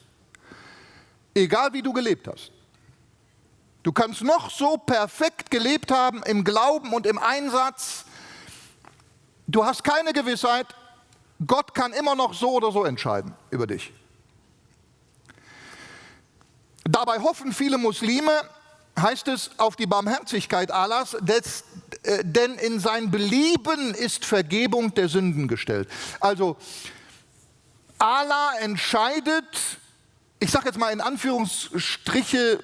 Egal wie du gelebt hast. Du kannst noch so perfekt gelebt haben im Glauben und im Einsatz. Du hast keine Gewissheit, Gott kann immer noch so oder so entscheiden über dich. Dabei hoffen viele Muslime, heißt es, auf die Barmherzigkeit Allahs, denn in sein Belieben ist Vergebung der Sünden gestellt. Also Allah entscheidet, ich sage jetzt mal in Anführungsstriche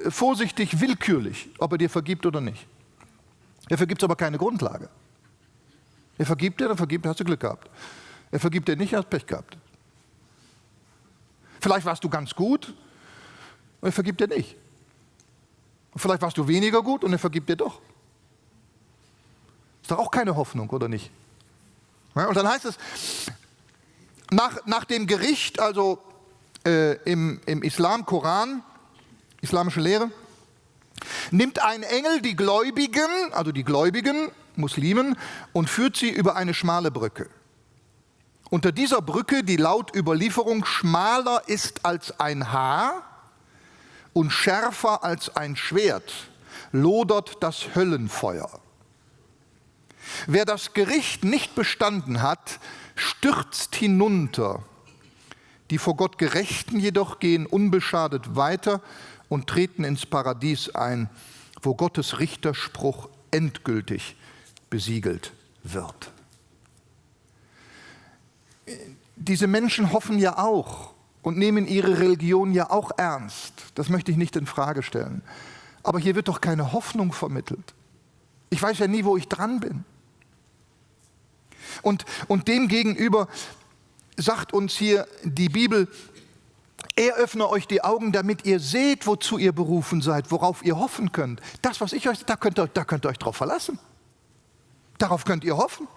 vorsichtig willkürlich, ob er dir vergibt oder nicht. Er vergibt aber keine Grundlage. Er vergibt dir, dann vergibt, hast du Glück gehabt. Er vergibt dir nicht, hast Pech gehabt. Vielleicht warst du ganz gut und er vergibt dir nicht. Und vielleicht warst du weniger gut und er vergibt dir doch. Ist doch auch keine Hoffnung, oder nicht? Ja, und dann heißt es, nach dem Gericht, also im Islam, Koran, islamische Lehre, nimmt ein Engel die Gläubigen, Muslimen, und führt sie über eine schmale Brücke. Unter dieser Brücke, die laut Überlieferung schmaler ist als ein Haar und schärfer als ein Schwert, lodert das Höllenfeuer. Wer das Gericht nicht bestanden hat, stürzt hinunter. Die vor Gott Gerechten jedoch gehen unbeschadet weiter und treten ins Paradies ein, wo Gottes Richterspruch endgültig besiegelt wird. Diese Menschen hoffen ja auch und nehmen ihre Religion ja auch ernst. Das möchte ich nicht in Frage stellen. Aber hier wird doch keine Hoffnung vermittelt. Ich weiß ja nie, wo ich dran bin. Und dem gegenüber sagt uns hier die Bibel, er öffne euch die Augen, damit ihr seht, wozu ihr berufen seid, worauf ihr hoffen könnt. Das, was ich euch, da könnt ihr euch drauf verlassen. Darauf könnt ihr hoffen.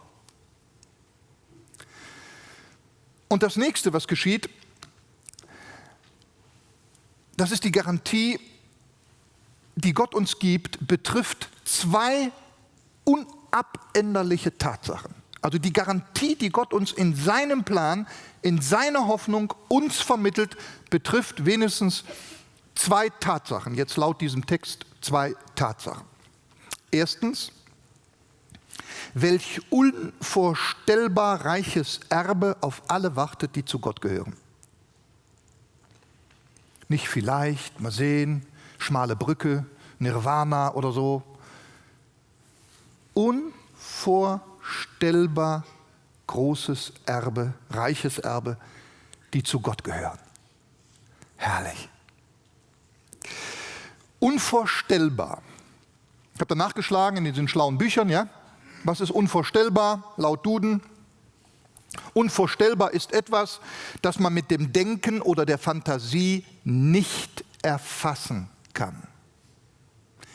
Und das nächste, was geschieht, das ist die Garantie, die Gott uns gibt, betrifft zwei unabänderliche Tatsachen. Also die Garantie, die Gott uns in seinem Plan, in seiner Hoffnung uns vermittelt, betrifft wenigstens zwei Tatsachen. Jetzt laut diesem Text zwei Tatsachen. Erstens, welch unvorstellbar reiches Erbe auf alle wartet, die zu Gott gehören. Nicht vielleicht, mal sehen, schmale Brücke, Nirvana oder so. Unvorstellbar großes Erbe, reiches Erbe, die zu Gott gehören. Herrlich. Unvorstellbar. Ich habe da nachgeschlagen in diesen schlauen Büchern, ja. Was ist unvorstellbar? Laut Duden. Unvorstellbar ist etwas, das man mit dem Denken oder der Fantasie nicht erfassen kann.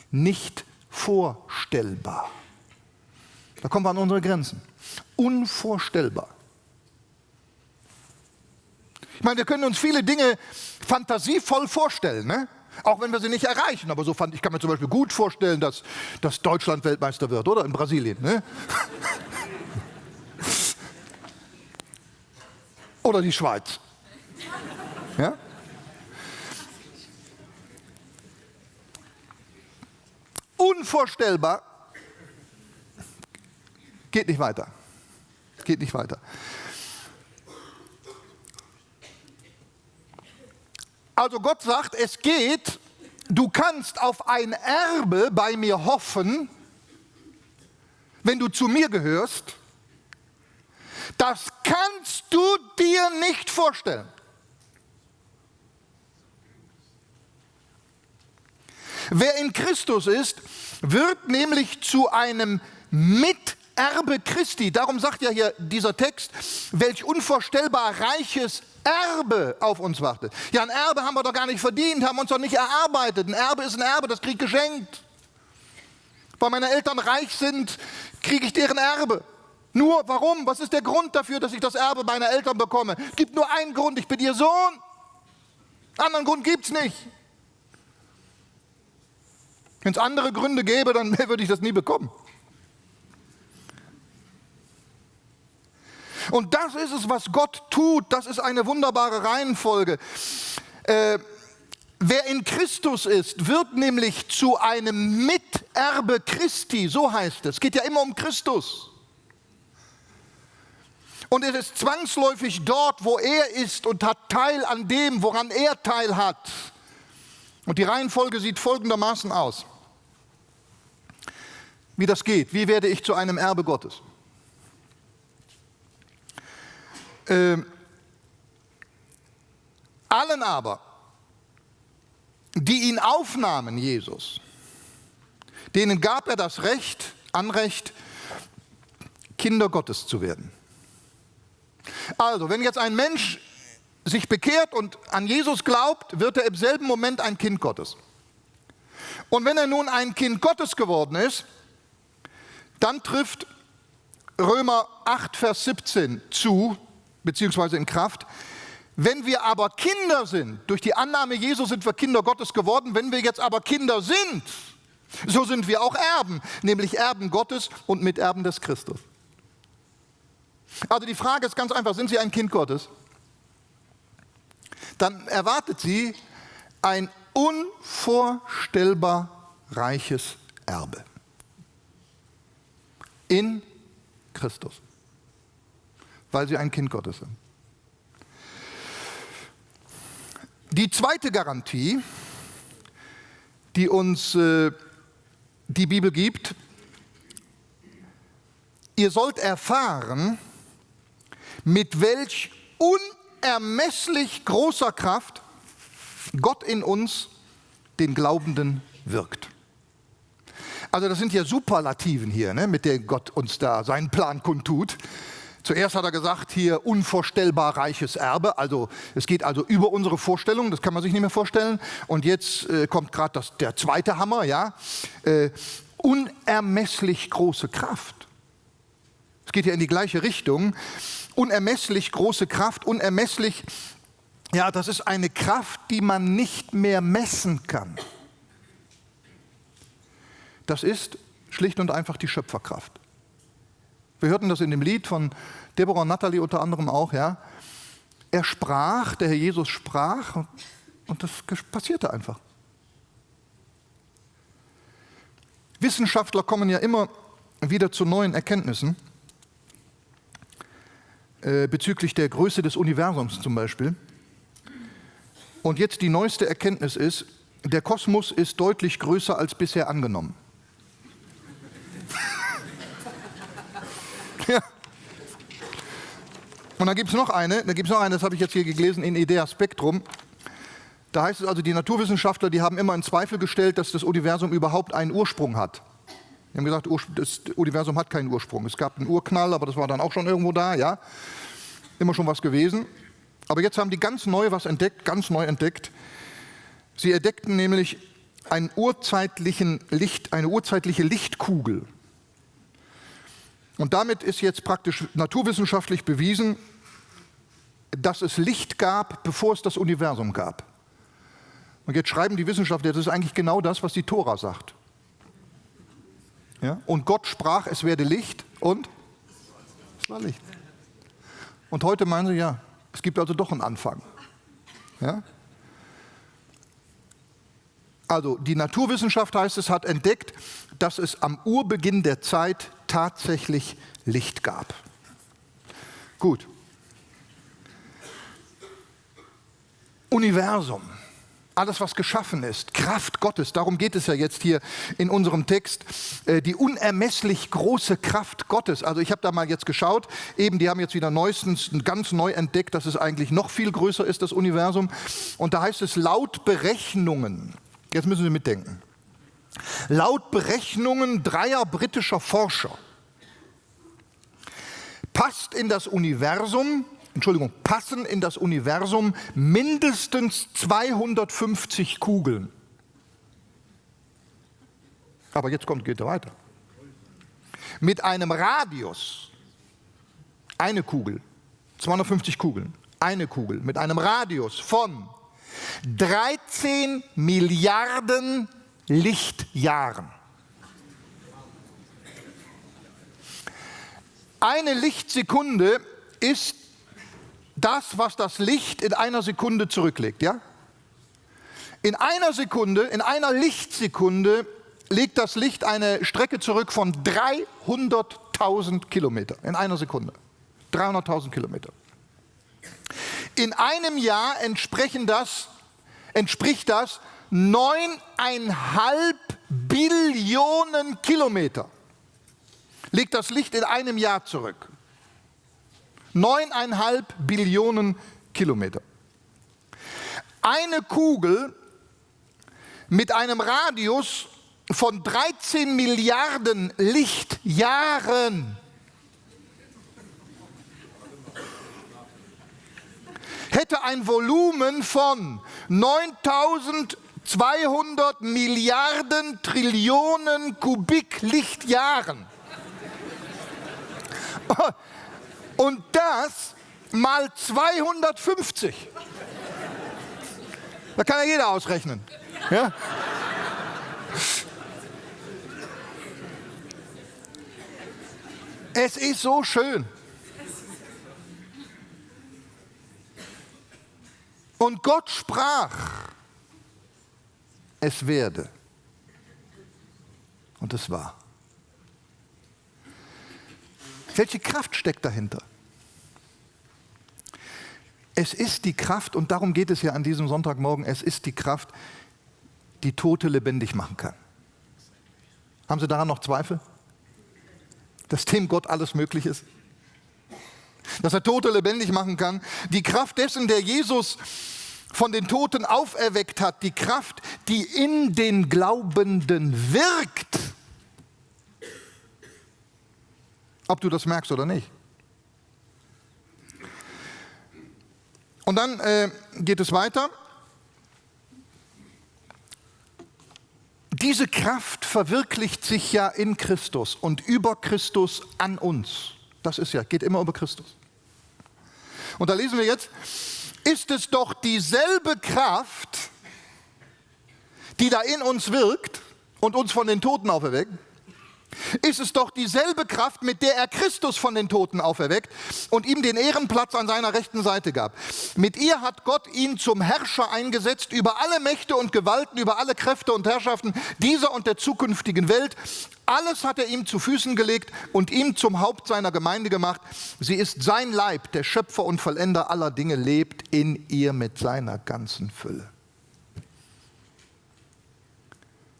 Nicht vorstellbar. Da kommen wir an unsere Grenzen. Unvorstellbar. Ich meine, wir können uns viele Dinge fantasievoll vorstellen, ne? Auch wenn wir sie nicht erreichen. Aber ich kann mir zum Beispiel gut vorstellen, dass Deutschland Weltmeister wird, oder? In Brasilien. Ne? Oder die Schweiz. Ja? Unvorstellbar. Geht nicht weiter. Geht nicht weiter. Also Gott sagt, es geht, du kannst auf ein Erbe bei mir hoffen, wenn du zu mir gehörst. Das kannst du dir nicht vorstellen. Wer in Christus ist, wird nämlich zu einem Miterbe Christi. Darum sagt ja hier dieser Text, welch unvorstellbar reiches Erbe auf uns wartet. Ja, ein Erbe haben wir doch gar nicht verdient, haben uns doch nicht erarbeitet. Ein Erbe ist ein Erbe, das krieg ich geschenkt. Weil meine Eltern reich sind, kriege ich deren Erbe. Nur, warum? Was ist der Grund dafür, dass ich das Erbe meiner Eltern bekomme? Es gibt nur einen Grund, ich bin ihr Sohn. Anderen Grund gibt es nicht. Wenn es andere Gründe gäbe, dann würde ich das nie bekommen. Und das ist es, was Gott tut. Das ist eine wunderbare Reihenfolge. Wer in Christus ist, wird nämlich zu einem Miterbe Christi. So heißt es. Es geht ja immer um Christus. Und es ist zwangsläufig dort, wo er ist und hat Teil an dem, woran er Teil hat. Und die Reihenfolge sieht folgendermaßen aus. Wie das geht. Wie werde ich zu einem Erbe Gottes? Allen aber, die ihn aufnahmen, Jesus, denen gab er das Anrecht, Kinder Gottes zu werden. Also, wenn jetzt ein Mensch sich bekehrt und an Jesus glaubt, wird er im selben Moment ein Kind Gottes. Und wenn er nun ein Kind Gottes geworden ist, dann trifft Römer 8, Vers 17 zu, beziehungsweise in Kraft. Wenn wir aber Kinder sind, durch die Annahme Jesu sind wir Kinder Gottes geworden, wenn wir jetzt aber Kinder sind, so sind wir auch Erben, nämlich Erben Gottes und Miterben des Christus. Also die Frage ist ganz einfach, sind Sie ein Kind Gottes? Dann erwartet Sie ein unvorstellbar reiches Erbe. In Christus. Weil Sie ein Kind Gottes sind. Die zweite Garantie, die uns die Bibel gibt, ihr sollt erfahren, mit welch unermesslich großer Kraft Gott in uns, den Glaubenden, wirkt. Also das sind ja Superlativen hier, ne, mit denen Gott uns da seinen Plan kundtut. Zuerst hat er gesagt, hier unvorstellbar reiches Erbe, also es geht also über unsere Vorstellung, das kann man sich nicht mehr vorstellen. Und jetzt kommt gerade der zweite Hammer, ja, unermesslich große Kraft. Es geht ja in die gleiche Richtung. Unermesslich große Kraft, unermesslich, ja, das ist eine Kraft, die man nicht mehr messen kann. Das ist schlicht und einfach die Schöpferkraft. Wir hörten das in dem Lied von Deborah und Natalie unter anderem auch, ja. Er sprach, der Herr Jesus sprach und das passierte einfach. Wissenschaftler kommen ja immer wieder zu neuen Erkenntnissen bezüglich der Größe des Universums zum Beispiel. Und jetzt die neueste Erkenntnis ist, der Kosmos ist deutlich größer als bisher angenommen. Ja. Und dann gibt es noch eine, das habe ich jetzt hier gelesen in Idea Spectrum. Da heißt es also, die Naturwissenschaftler, die haben immer in Zweifel gestellt, dass das Universum überhaupt einen Ursprung hat. Die haben gesagt, das Universum hat keinen Ursprung. Es gab einen Urknall, aber das war dann auch schon irgendwo da, ja. Immer schon was gewesen. Aber jetzt haben die ganz neu was entdeckt, ganz neu entdeckt. Sie entdeckten nämlich eine urzeitliche Lichtkugel. Und damit ist jetzt praktisch naturwissenschaftlich bewiesen, dass es Licht gab, bevor es das Universum gab. Und jetzt schreiben die Wissenschaftler, das ist eigentlich genau das, was die Tora sagt. Ja? Und Gott sprach, es werde Licht und es war Licht. Und heute meinen sie, ja, es gibt also doch einen Anfang. Ja? Also die Naturwissenschaft, heißt es, hat entdeckt, dass es am Urbeginn der Zeit tatsächlich Licht gab. Gut. Universum, alles was geschaffen ist, Kraft Gottes, darum geht es ja jetzt hier in unserem Text, die unermesslich große Kraft Gottes. Also ich habe da mal jetzt geschaut, eben die haben jetzt wieder neuestens ganz neu entdeckt, dass es eigentlich noch viel größer ist, das Universum. Und da heißt es laut Berechnungen, jetzt müssen Sie mitdenken, laut Berechnungen 3 britischer Forscher passen in das Universum mindestens 250 Kugeln. Aber jetzt geht er weiter. Mit einem Radius, eine Kugel, 250 Kugeln, eine Kugel mit einem Radius von 13 Milliarden Lichtjahren. Eine Lichtsekunde ist das, was das Licht in einer Sekunde zurücklegt. Ja? In einer Lichtsekunde legt das Licht eine Strecke zurück von 300.000 Kilometer. In einer Sekunde. 300.000 Kilometer. In einem Jahr entspricht das 9,5 Billionen Kilometer. Legt das Licht in einem Jahr zurück. 9,5 Billionen Kilometer. Eine Kugel mit einem Radius von 13 Milliarden Lichtjahren hätte ein Volumen von 9.200 Milliarden Trillionen Kubiklichtjahren. Und das mal 250. Da kann ja jeder ausrechnen. Ja? Es ist so schön. Und Gott sprach, es werde. Und es war. Welche Kraft steckt dahinter? Es ist die Kraft, und darum geht es ja an diesem Sonntagmorgen, es ist die Kraft, die Tote lebendig machen kann. Haben Sie daran noch Zweifel? Dass dem Gott alles möglich ist? dass er Tote lebendig machen kann. Die Kraft dessen, der Jesus von den Toten auferweckt hat, die Kraft, die in den Glaubenden wirkt. Ob du das merkst oder nicht. Und dann geht es weiter. Diese Kraft verwirklicht sich ja in Christus und über Christus an uns. Das ist ja, geht immer über Christus. Und da lesen wir jetzt, ist es doch dieselbe Kraft, die da in uns wirkt und uns von den Toten auferweckt, ist es doch dieselbe Kraft, mit der er Christus von den Toten auferweckt und ihm den Ehrenplatz an seiner rechten Seite gab. Mit ihr hat Gott ihn zum Herrscher eingesetzt über alle Mächte und Gewalten, über alle Kräfte und Herrschaften dieser und der zukünftigen Welt. Alles hat er ihm zu Füßen gelegt und ihm zum Haupt seiner Gemeinde gemacht. Sie ist sein Leib, der Schöpfer und Vollender aller Dinge, lebt in ihr mit seiner ganzen Fülle.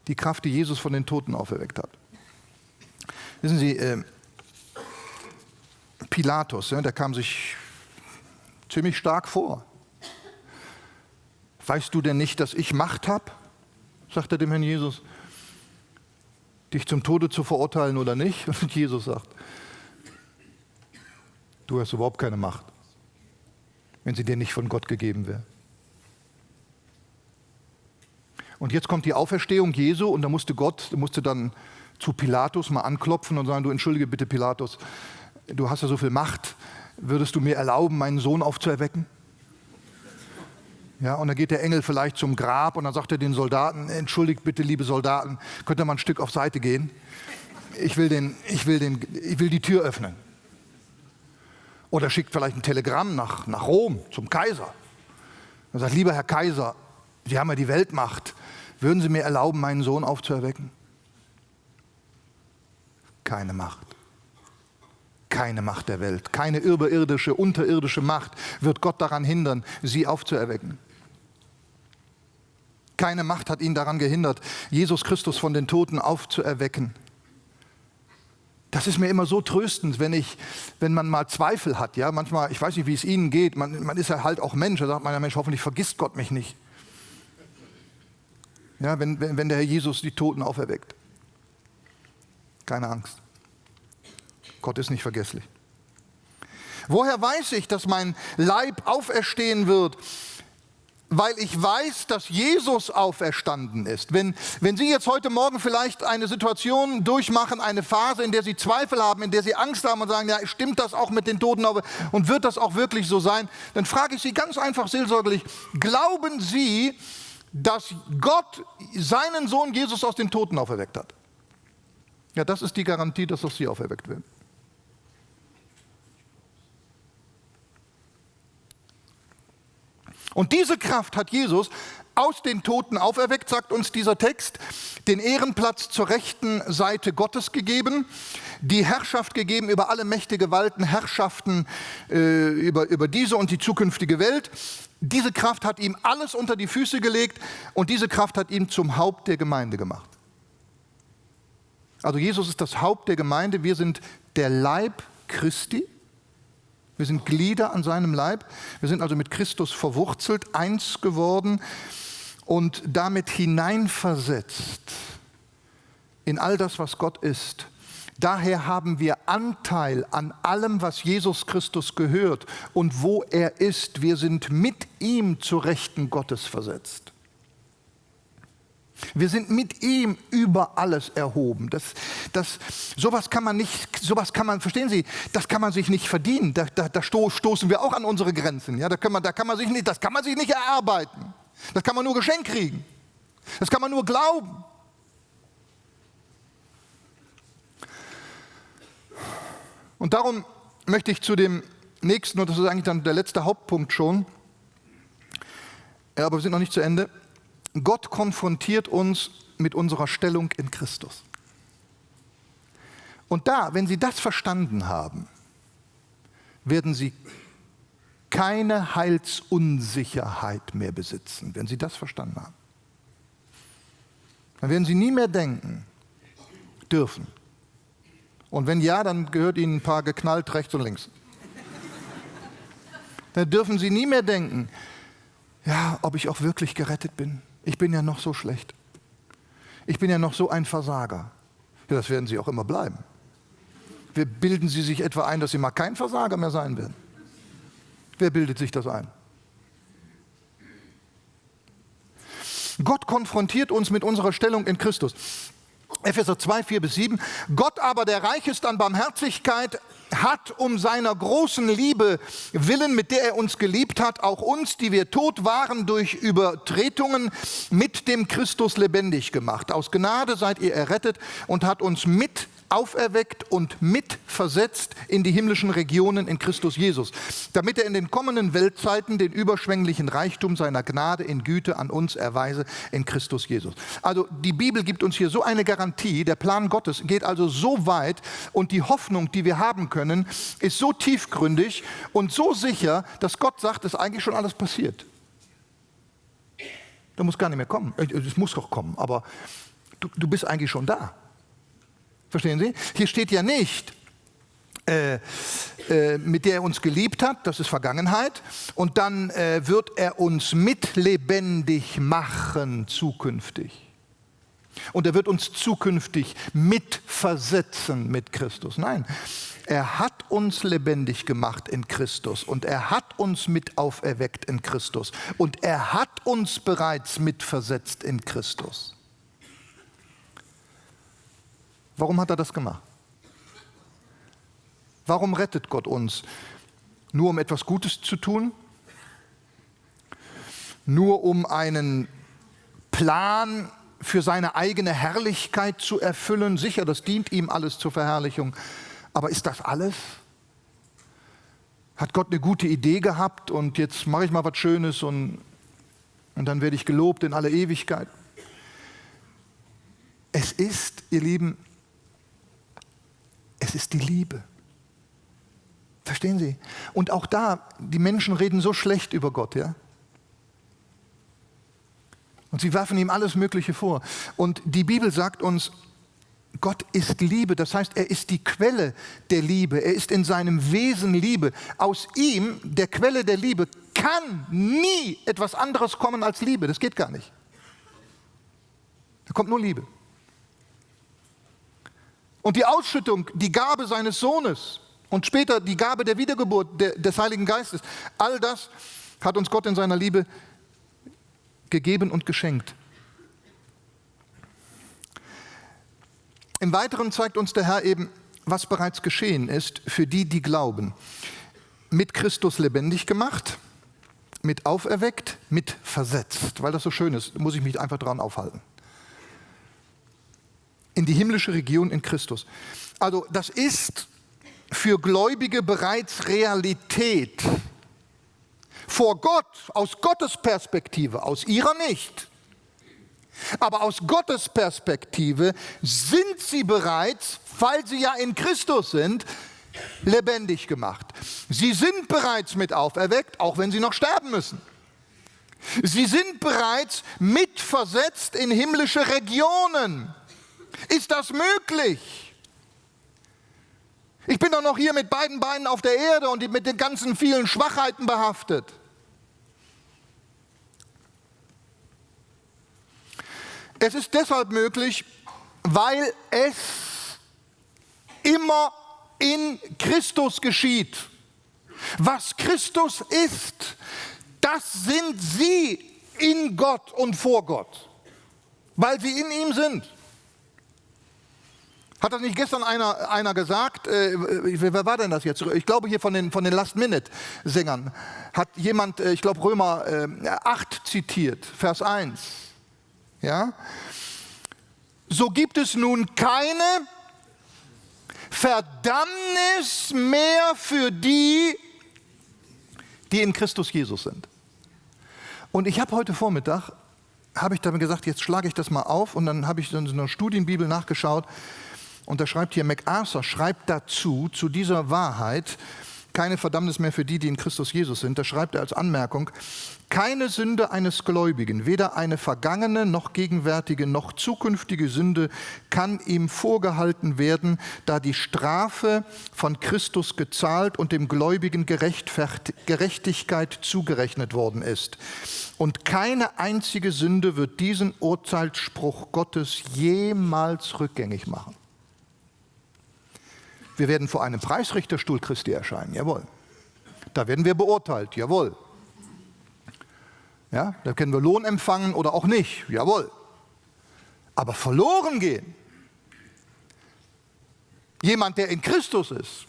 Die Kraft, die Jesus von den Toten auferweckt hat. Wissen Sie, Pilatus, der kam sich ziemlich stark vor. Weißt du denn nicht, dass ich Macht habe, sagt er dem Herrn Jesus, dich zum Tode zu verurteilen oder nicht? Und Jesus sagt, du hast überhaupt keine Macht, wenn sie dir nicht von Gott gegeben wäre. Und jetzt kommt die Auferstehung Jesu und da musste dann zu Pilatus mal anklopfen und sagen, du entschuldige bitte Pilatus, du hast ja so viel Macht, würdest du mir erlauben, meinen Sohn aufzuerwecken? Ja, und dann geht der Engel vielleicht zum Grab und dann sagt er den Soldaten, entschuldigt bitte liebe Soldaten, könnt ihr mal ein Stück auf Seite gehen? Ich will die Tür öffnen. Oder schickt vielleicht ein Telegramm nach Rom zum Kaiser. Er sagt, lieber Herr Kaiser, Sie haben ja die Weltmacht, würden Sie mir erlauben, meinen Sohn aufzuerwecken? Keine Macht. Keine Macht der Welt, keine überirdische, unterirdische Macht wird Gott daran hindern, sie aufzuerwecken. Keine Macht hat ihn daran gehindert, Jesus Christus von den Toten aufzuerwecken. Das ist mir immer so tröstend, wenn man mal Zweifel hat. Ja? Manchmal, ich weiß nicht, wie es Ihnen geht, man ist ja halt auch Mensch, da sagt man ja, Mensch, hoffentlich vergisst Gott mich nicht. Ja, wenn der Herr Jesus die Toten auferweckt. Keine Angst. Gott ist nicht vergesslich. Woher weiß ich, dass mein Leib auferstehen wird? Weil ich weiß, dass Jesus auferstanden ist. Wenn Sie jetzt heute Morgen vielleicht eine Situation durchmachen, eine Phase, in der Sie Zweifel haben, in der Sie Angst haben und sagen, ja, stimmt das auch mit den Toten und wird das auch wirklich so sein? Dann frage ich Sie ganz einfach seelsorgerlich, glauben Sie, dass Gott seinen Sohn Jesus aus den Toten auferweckt hat? Ja, das ist die Garantie, dass auch Sie auferweckt werden. Und diese Kraft hat Jesus aus den Toten auferweckt, sagt uns dieser Text, den Ehrenplatz zur rechten Seite Gottes gegeben, die Herrschaft gegeben über alle Mächte, Gewalten, Herrschaften, über diese und die zukünftige Welt. Diese Kraft hat ihm alles unter die Füße gelegt und diese Kraft hat ihn zum Haupt der Gemeinde gemacht. Also Jesus ist das Haupt der Gemeinde, wir sind der Leib Christi, wir sind Glieder an seinem Leib, wir sind also mit Christus verwurzelt, eins geworden und damit hineinversetzt in all das, was Gott ist. Daher haben wir Anteil an allem, was Jesus Christus gehört und wo er ist. Wir sind mit ihm zur Rechten Gottes versetzt. Wir sind mit ihm über alles erhoben. Sowas kann man, verstehen Sie, das kann man sich nicht verdienen. Da stoßen wir auch an unsere Grenzen. Ja? Das kann man sich nicht erarbeiten. Das kann man nur geschenkt kriegen. Das kann man nur glauben. Und darum möchte ich zu dem nächsten, und das ist eigentlich dann der letzte Hauptpunkt schon, ja, aber wir sind noch nicht zu Ende. Gott konfrontiert uns mit unserer Stellung in Christus. Und wenn Sie das verstanden haben, werden Sie keine Heilsunsicherheit mehr besitzen, wenn Sie das verstanden haben. Dann werden Sie nie mehr denken dürfen. Und wenn ja, dann gehört Ihnen ein paar geknallt rechts und links. Dann dürfen sie nie mehr denken, ja, ob ich auch wirklich gerettet bin. Ich bin ja noch so schlecht. Ich bin ja noch so ein Versager. Ja, das werden sie auch immer bleiben. Bilden Sie sich etwa ein, dass Sie mal kein Versager mehr sein werden? Wer bildet sich das ein? Gott konfrontiert uns mit unserer Stellung in Christus. Epheser 2, 4-7. Gott aber, der reich ist an Barmherzigkeit, hat um seiner großen Liebe willen, mit der er uns geliebt hat, auch uns, die wir tot waren durch Übertretungen, mit dem Christus lebendig gemacht. Aus Gnade seid ihr errettet und hat uns mit auferweckt und mitversetzt in die himmlischen Regionen in Christus Jesus, damit er in den kommenden Weltzeiten den überschwänglichen Reichtum seiner Gnade in Güte an uns erweise in Christus Jesus. Also die Bibel gibt uns hier so eine Garantie, der Plan Gottes geht also so weit und die Hoffnung, die wir haben können, ist so tiefgründig und so sicher, dass Gott sagt, es ist eigentlich schon alles passiert. Du musst gar nicht mehr kommen, es muss doch kommen, aber du bist eigentlich schon da. Verstehen Sie? Hier steht ja nicht, mit der er uns geliebt hat, das ist Vergangenheit, und dann wird er uns mitlebendig machen zukünftig. Und er wird uns zukünftig mitversetzen mit Christus. Nein, er hat uns lebendig gemacht in Christus und er hat uns mit auferweckt in Christus und er hat uns bereits mitversetzt in Christus. Warum hat er das gemacht? Warum rettet Gott uns? Nur um etwas Gutes zu tun? Nur um einen Plan für seine eigene Herrlichkeit zu erfüllen? Sicher, das dient ihm alles zur Verherrlichung. Aber ist das alles? Hat Gott eine gute Idee gehabt und jetzt mache ich mal was Schönes und dann werde ich gelobt in alle Ewigkeit? Es ist, ihr Lieben, es ist die Liebe. Verstehen Sie? Und auch da, die Menschen reden so schlecht über Gott, ja? Und sie werfen ihm alles Mögliche vor. Und die Bibel sagt uns, Gott ist Liebe, das heißt, er ist die Quelle der Liebe, er ist in seinem Wesen Liebe. Aus ihm, der Quelle der Liebe, kann nie etwas anderes kommen als Liebe, das geht gar nicht. Da kommt nur Liebe. Und die Ausschüttung, die Gabe seines Sohnes und später die Gabe der Wiedergeburt des Heiligen Geistes, all das hat uns Gott in seiner Liebe gegeben und geschenkt. Im Weiteren zeigt uns der Herr eben, was bereits geschehen ist für die, die glauben. Mit Christus lebendig gemacht, mit auferweckt, mit versetzt. Weil das so schön ist, muss ich mich einfach daran aufhalten. In die himmlische Region in Christus. Also das ist für Gläubige bereits Realität. Vor Gott, aus Gottes Perspektive, aus ihrer nicht. Aber aus Gottes Perspektive sind sie bereits, weil sie ja in Christus sind, lebendig gemacht. Sie sind bereits mit auferweckt, auch wenn sie noch sterben müssen. Sie sind bereits mitversetzt in himmlische Regionen. Ist das möglich? Ich bin doch noch hier mit beiden Beinen auf der Erde und mit den ganzen vielen Schwachheiten behaftet. Es ist deshalb möglich, weil es immer in Christus geschieht. Was Christus ist, das sind Sie in Gott und vor Gott, weil Sie in ihm sind. Hat das nicht gestern einer gesagt, wer war denn das jetzt? Ich glaube hier von den Last-Minute-Sängern, hat jemand, ich glaube Römer 8 zitiert, Vers 1. Ja? So gibt es nun keine Verdammnis mehr für die, die in Christus Jesus sind. Und ich habe heute Vormittag, habe ich dann gesagt, jetzt schlage ich das mal auf und dann habe ich in so einer Studienbibel nachgeschaut und da schreibt hier MacArthur, schreibt dazu, zu dieser Wahrheit, keine Verdammnis mehr für die, die in Christus Jesus sind. Da schreibt er als Anmerkung: Keine Sünde eines Gläubigen, weder eine vergangene, noch gegenwärtige, noch zukünftige Sünde kann ihm vorgehalten werden, da die Strafe von Christus gezahlt und dem Gläubigen Gerechtigkeit zugerechnet worden ist. Und keine einzige Sünde wird diesen Urteilsspruch Gottes jemals rückgängig machen. Wir werden vor einem Preisrichterstuhl Christi erscheinen, jawohl. Da werden wir beurteilt, jawohl. Ja, da können wir Lohn empfangen oder auch nicht, jawohl. Aber verloren gehen, jemand, der in Christus ist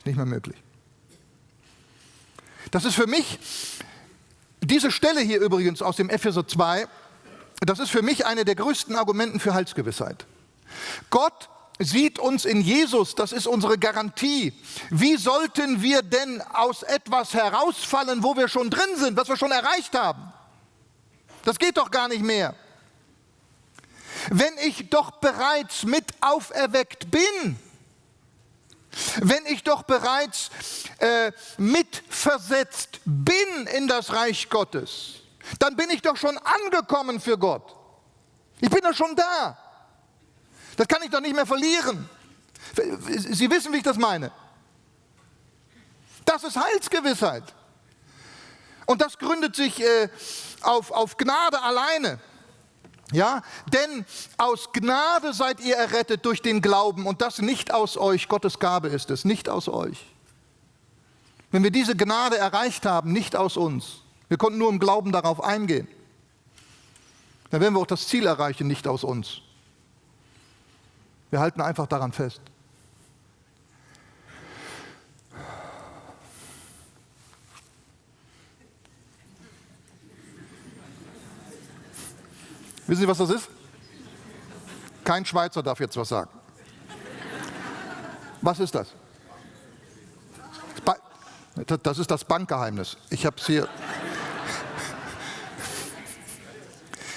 nicht mehr möglich. Das ist für mich, diese Stelle hier übrigens aus dem Epheser 2, das ist für mich eine der größten Argumenten für Heilsgewissheit. Gott sieht uns in Jesus, das ist unsere Garantie. Wie sollten wir denn aus etwas herausfallen, wo wir schon drin sind, was wir schon erreicht haben? Das geht doch gar nicht mehr. Wenn ich doch bereits mit auferweckt bin, wenn ich doch bereits mitversetzt bin in das Reich Gottes, dann bin ich doch schon angekommen für Gott. Ich bin doch schon da. Das kann ich doch nicht mehr verlieren. Sie wissen, wie ich das meine. Das ist Heilsgewissheit. Und das gründet sich auf Gnade alleine. Ja, denn aus Gnade seid ihr errettet durch den Glauben und das nicht aus euch. Gottes Gabe ist es, nicht aus euch. Wenn wir diese Gnade erreicht haben, nicht aus uns. Wir konnten nur im Glauben darauf eingehen. Dann werden wir auch das Ziel erreichen, nicht aus uns. Wir halten einfach daran fest. Wissen Sie, was das ist? Kein Schweizer darf jetzt was sagen. Was ist das? Das ist das Bankgeheimnis. Ich habe es hier.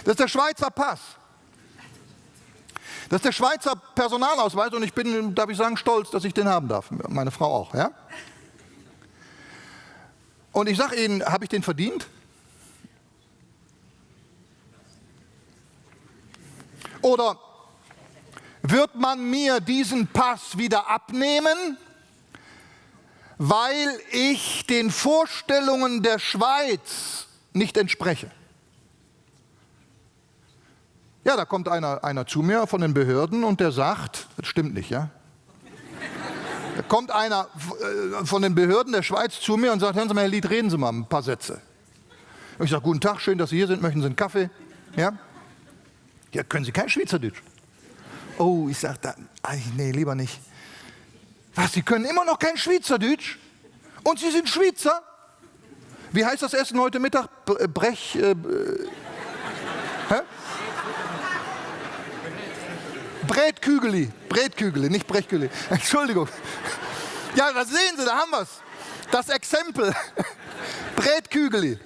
Das ist der Schweizer Pass. Das ist der Schweizer Personalausweis und ich bin, darf ich sagen, stolz, dass ich den haben darf. Meine Frau auch, ja? Und ich sage Ihnen, habe ich den verdient? Oder wird man mir diesen Pass wieder abnehmen, weil ich den Vorstellungen der Schweiz nicht entspreche? Ja, da kommt einer zu mir von den Behörden und der sagt, das stimmt nicht, ja? Da kommt einer von den Behörden der Schweiz zu mir und sagt, hören Sie mal, Herr Lied, reden Sie mal ein paar Sätze. Und ich sage, guten Tag, schön, dass Sie hier sind, möchten Sie einen Kaffee? Ja? Ja, können Sie kein Schweizerdeutsch? Oh, ich sage, nee, lieber nicht. Was, Sie können immer noch kein Schweizerdeutsch? Und Sie sind Schweizer? Wie heißt das Essen heute Mittag? Hä? Bretkügeli, nicht Brechkügeli. Entschuldigung. Ja, das sehen Sie, da haben wir es. Das Exempel. Bretkügeli.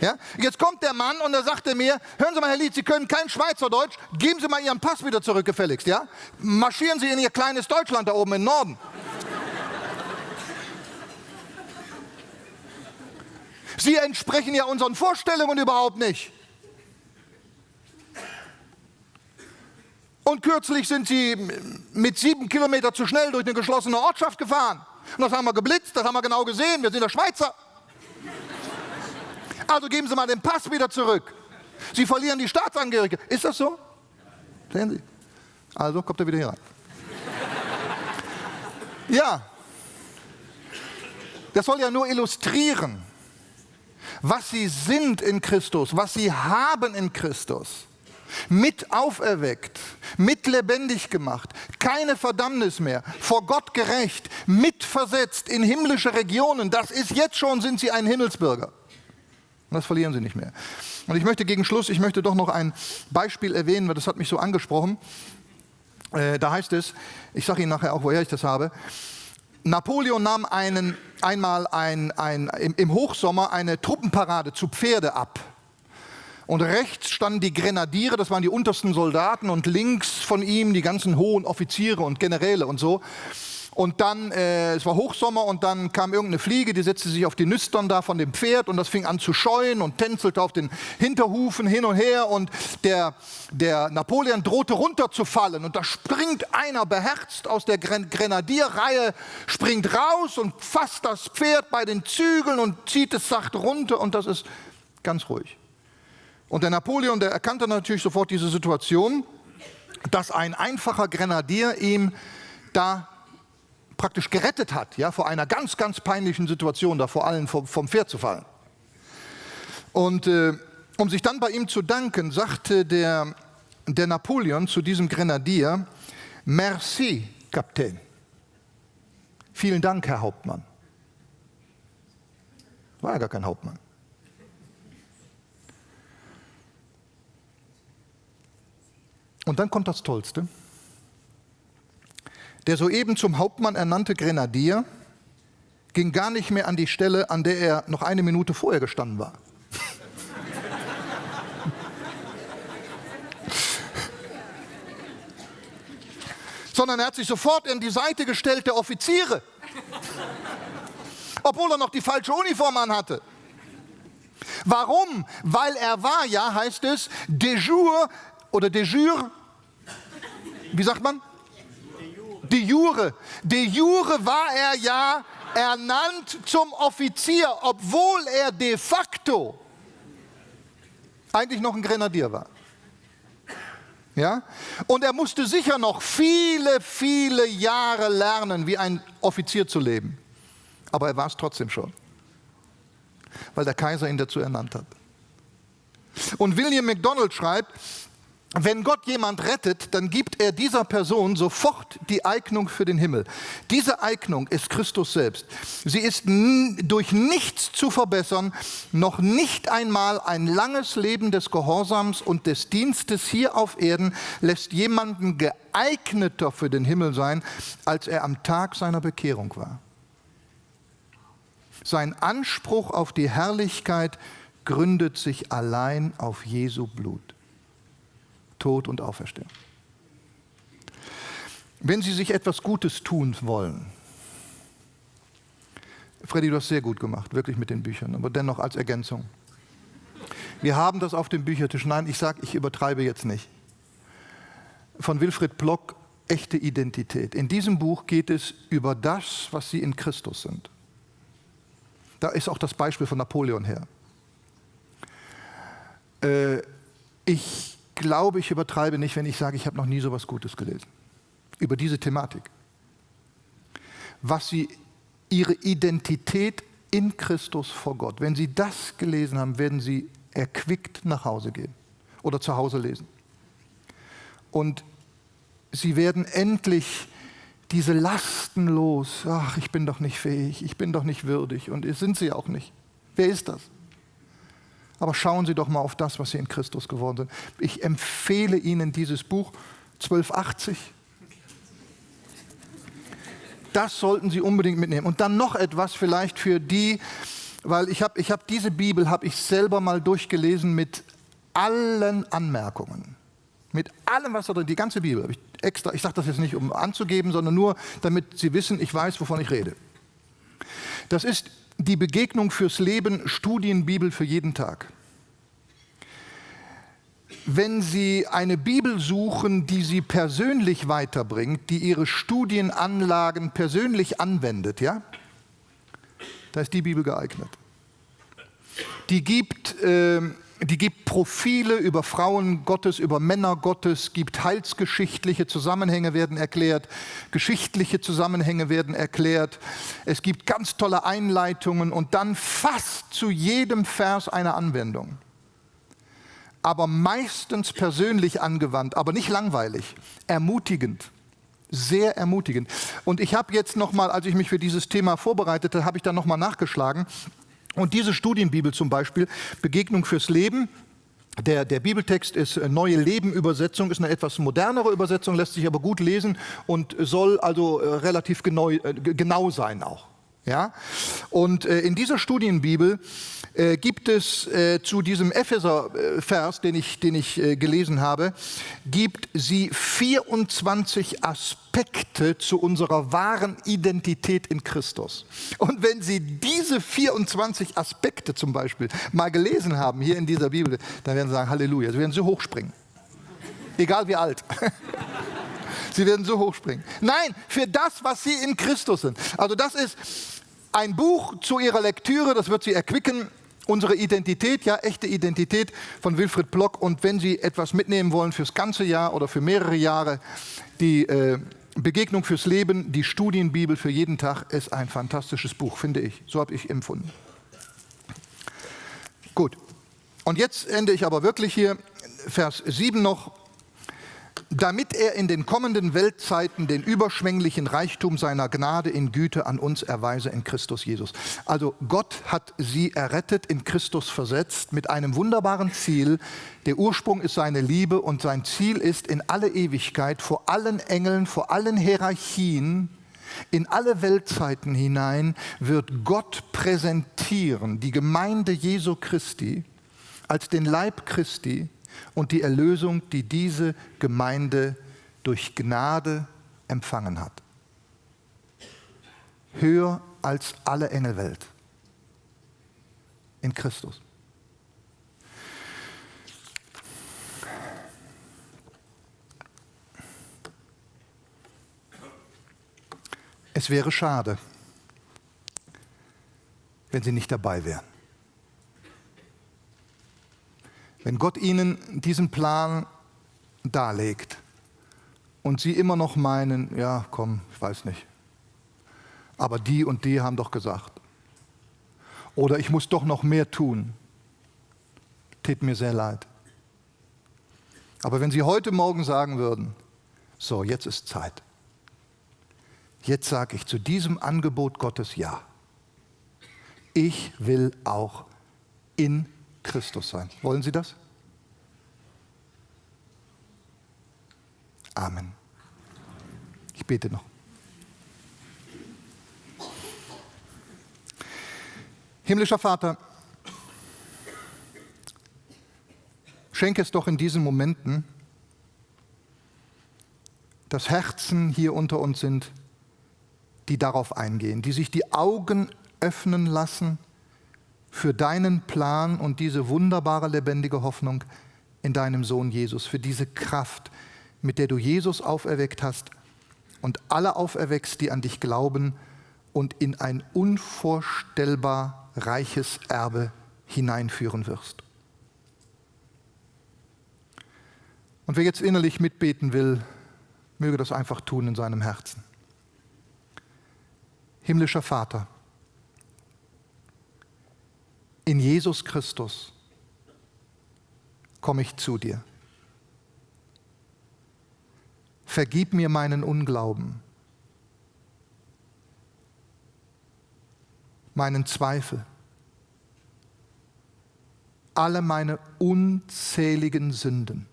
Ja? Jetzt kommt der Mann und er sagte mir, hören Sie mal, Herr Lied, Sie können kein Schweizerdeutsch, geben Sie mal Ihren Pass wieder zurück, gefälligst. Ja? Marschieren Sie in Ihr kleines Deutschland da oben im Norden. Sie entsprechen ja unseren Vorstellungen überhaupt nicht. Und kürzlich sind Sie mit 7 Kilometer zu schnell durch eine geschlossene Ortschaft gefahren. Und das haben wir geblitzt, das haben wir genau gesehen, wir sind der Schweizer. Also geben Sie mal den Pass wieder zurück. Sie verlieren die Staatsangehörigkeit. Ist das so? Sehen Sie? Also kommt er wieder hier rein. Ja. Das soll ja nur illustrieren, was Sie sind in Christus, was Sie haben in Christus. Mit auferweckt, mit lebendig gemacht, keine Verdammnis mehr, vor Gott gerecht, mitversetzt in himmlische Regionen. Das ist jetzt schon, sind Sie ein Himmelsbürger. Und das verlieren Sie nicht mehr. Und ich möchte gegen Schluss, doch noch ein Beispiel erwähnen, weil das hat mich so angesprochen. Da heißt es, ich sage Ihnen nachher auch, woher ich das habe, Napoleon nahm einmal im Hochsommer eine Truppenparade zu Pferde ab. Und rechts standen die Grenadiere, das waren die untersten Soldaten, und links von ihm die ganzen hohen Offiziere und Generäle und so. Und dann, es war Hochsommer und dann kam irgendeine Fliege, die setzte sich auf die Nüstern da von dem Pferd und das fing an zu scheuen und tänzelte auf den Hinterhufen hin und her und der Napoleon drohte runterzufallen und da springt einer beherzt aus der Grenadierreihe, springt raus und fasst das Pferd bei den Zügeln und zieht es sacht runter und das ist ganz ruhig. Und der Napoleon, der erkannte natürlich sofort diese Situation, dass ein einfacher Grenadier ihm da praktisch gerettet hat, ja, vor einer ganz, ganz peinlichen Situation, da vor allem vom Pferd zu fallen. Und um sich dann bei ihm zu danken, sagte der Napoleon zu diesem Grenadier, Merci, Kapitän. Vielen Dank, Herr Hauptmann. War ja gar kein Hauptmann. Und dann kommt das Tollste. Der soeben zum Hauptmann ernannte Grenadier ging gar nicht mehr an die Stelle, an der er noch eine Minute vorher gestanden war. Sondern er hat sich sofort an die Seite gestellt der Offiziere, obwohl er noch die falsche Uniform anhatte. Warum? Weil er war ja, heißt es, de jour oder de jure, wie sagt man? De jure. De jure war er ja ernannt zum Offizier, obwohl er de facto eigentlich noch ein Grenadier war. Ja? Und er musste sicher noch viele, viele Jahre lernen, wie ein Offizier zu leben. Aber er war es trotzdem schon, weil der Kaiser ihn dazu ernannt hat. Und William MacDonald schreibt, wenn Gott jemand rettet, dann gibt er dieser Person sofort die Eignung für den Himmel. Diese Eignung ist Christus selbst. Sie ist durch nichts zu verbessern, noch nicht einmal ein langes Leben des Gehorsams und des Dienstes hier auf Erden lässt jemanden geeigneter für den Himmel sein, als er am Tag seiner Bekehrung war. Sein Anspruch auf die Herrlichkeit gründet sich allein auf Jesu Blut. Tod und Auferstehung. Wenn Sie sich etwas Gutes tun wollen, Freddy, du hast sehr gut gemacht, wirklich mit den Büchern, aber dennoch als Ergänzung. Wir haben das auf dem Büchertisch, nein, ich übertreibe jetzt nicht. Von Wilfried Block, echte Identität. In diesem Buch geht es über das, was Sie in Christus sind. Da ist auch das Beispiel von Napoleon her. Ich glaube, ich übertreibe nicht, wenn ich sage, ich habe noch nie so etwas Gutes gelesen. Über diese Thematik. Was Sie, Ihre Identität in Christus vor Gott, wenn Sie das gelesen haben, werden Sie erquickt nach Hause gehen oder zu Hause lesen. Und Sie werden endlich diese Lasten los. Ach, ich bin doch nicht fähig, ich bin doch nicht würdig. Und sind Sie auch nicht. Wer ist das? Aber schauen Sie doch mal auf das, was Sie in Christus geworden sind. Ich empfehle Ihnen dieses Buch 1280. Das sollten Sie unbedingt mitnehmen. Und dann noch etwas vielleicht für die, weil ich habe diese Bibel habe ich selber mal durchgelesen mit allen Anmerkungen. Mit allem, was da drin, die ganze Bibel habe ich extra, ich sage das jetzt nicht, um anzugeben, sondern nur, damit Sie wissen, ich weiß, wovon ich rede. Das ist die Begegnung fürs Leben, Studienbibel für jeden Tag. Wenn Sie eine Bibel suchen, die Sie persönlich weiterbringt, die Ihre Studienanlagen persönlich anwendet, ja, da ist die Bibel geeignet. Die gibt Profile über Frauen Gottes, über Männer Gottes, gibt heilsgeschichtliche Zusammenhänge werden erklärt, geschichtliche Zusammenhänge werden erklärt. Es gibt ganz tolle Einleitungen und dann fast zu jedem Vers eine Anwendung. Aber meistens persönlich angewandt, aber nicht langweilig, ermutigend, sehr ermutigend. Und ich habe jetzt nochmal, als ich mich für dieses Thema vorbereitete, habe ich dann nochmal nachgeschlagen. Und diese Studienbibel zum Beispiel, Begegnung fürs Leben, der Bibeltext ist Neue Leben-Übersetzung, ist eine etwas modernere Übersetzung, lässt sich aber gut lesen und soll also relativ genau sein auch. Ja? Und in dieser Studienbibel gibt es zu diesem Epheser-Vers, den ich gelesen habe, gibt sie 24 Aspekte zu unserer wahren Identität in Christus. Und wenn Sie diese 24 Aspekte zum Beispiel mal gelesen haben hier in dieser Bibel, dann werden Sie sagen, Halleluja, Sie werden so hochspringen. Egal wie alt. Sie werden so hochspringen. Nein, für das, was Sie in Christus sind. Also das ist ein Buch zu Ihrer Lektüre, das wird Sie erquicken. Unsere Identität, ja, echte Identität von Wilfried Block. Und wenn Sie etwas mitnehmen wollen fürs ganze Jahr oder für mehrere Jahre, die Begegnung fürs Leben, die Studienbibel für jeden Tag, ist ein fantastisches Buch, finde ich. So habe ich empfunden. Gut. Und jetzt ende ich aber wirklich hier, Vers 7 noch. Damit er in den kommenden Weltzeiten den überschwänglichen Reichtum seiner Gnade in Güte an uns erweise in Christus Jesus. Also Gott hat sie errettet, in Christus versetzt, mit einem wunderbaren Ziel. Der Ursprung ist seine Liebe und sein Ziel ist, in alle Ewigkeit, vor allen Engeln, vor allen Hierarchien, in alle Weltzeiten hinein, wird Gott präsentieren, die Gemeinde Jesu Christi, als den Leib Christi, und die Erlösung, die diese Gemeinde durch Gnade empfangen hat. Höher als alle Engelwelt in Christus. Es wäre schade, wenn Sie nicht dabei wären. Wenn Gott Ihnen diesen Plan darlegt und Sie immer noch meinen, ja komm, ich weiß nicht, aber die und die haben doch gesagt. Oder ich muss doch noch mehr tun. Tät mir sehr leid. Aber wenn Sie heute Morgen sagen würden, so, jetzt ist Zeit. Jetzt sage ich zu diesem Angebot Gottes ja. Ich will auch in Christus sein. Wollen Sie das? Amen. Ich bete noch. Himmlischer Vater, schenke es doch in diesen Momenten, dass Herzen hier unter uns sind, die darauf eingehen, die sich die Augen öffnen lassen für deinen Plan und diese wunderbare, lebendige Hoffnung in deinem Sohn Jesus, für diese Kraft, mit der du Jesus auferweckt hast und alle auferweckst, die an dich glauben und in ein unvorstellbar reiches Erbe hineinführen wirst. Und wer jetzt innerlich mitbeten will, möge das einfach tun in seinem Herzen. Himmlischer Vater, in Jesus Christus komme ich zu dir. Vergib mir meinen Unglauben, meinen Zweifel, alle meine unzähligen Sünden.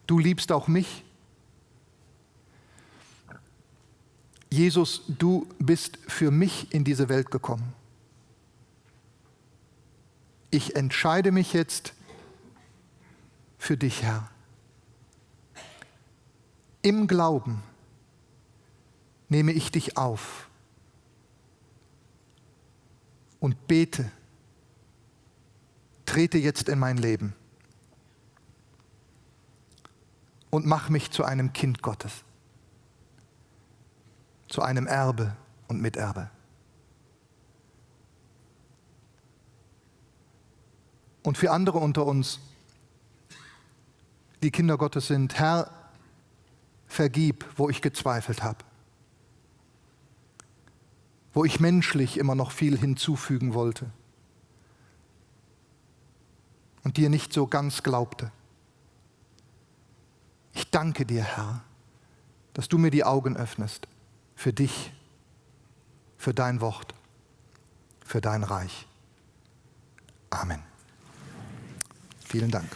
Du liebst auch mich. Jesus, du bist für mich in diese Welt gekommen. Ich entscheide mich jetzt für dich, Herr. Im Glauben nehme ich dich auf und bete, trete jetzt in mein Leben und mach mich zu einem Kind Gottes, zu einem Erbe und Miterbe. Und für andere unter uns, die Kinder Gottes sind, Herr, vergib, wo ich gezweifelt habe, wo ich menschlich immer noch viel hinzufügen wollte und dir nicht so ganz glaubte. Ich danke dir, Herr, dass du mir die Augen öffnest für dich, für dein Wort, für dein Reich. Amen. Vielen Dank.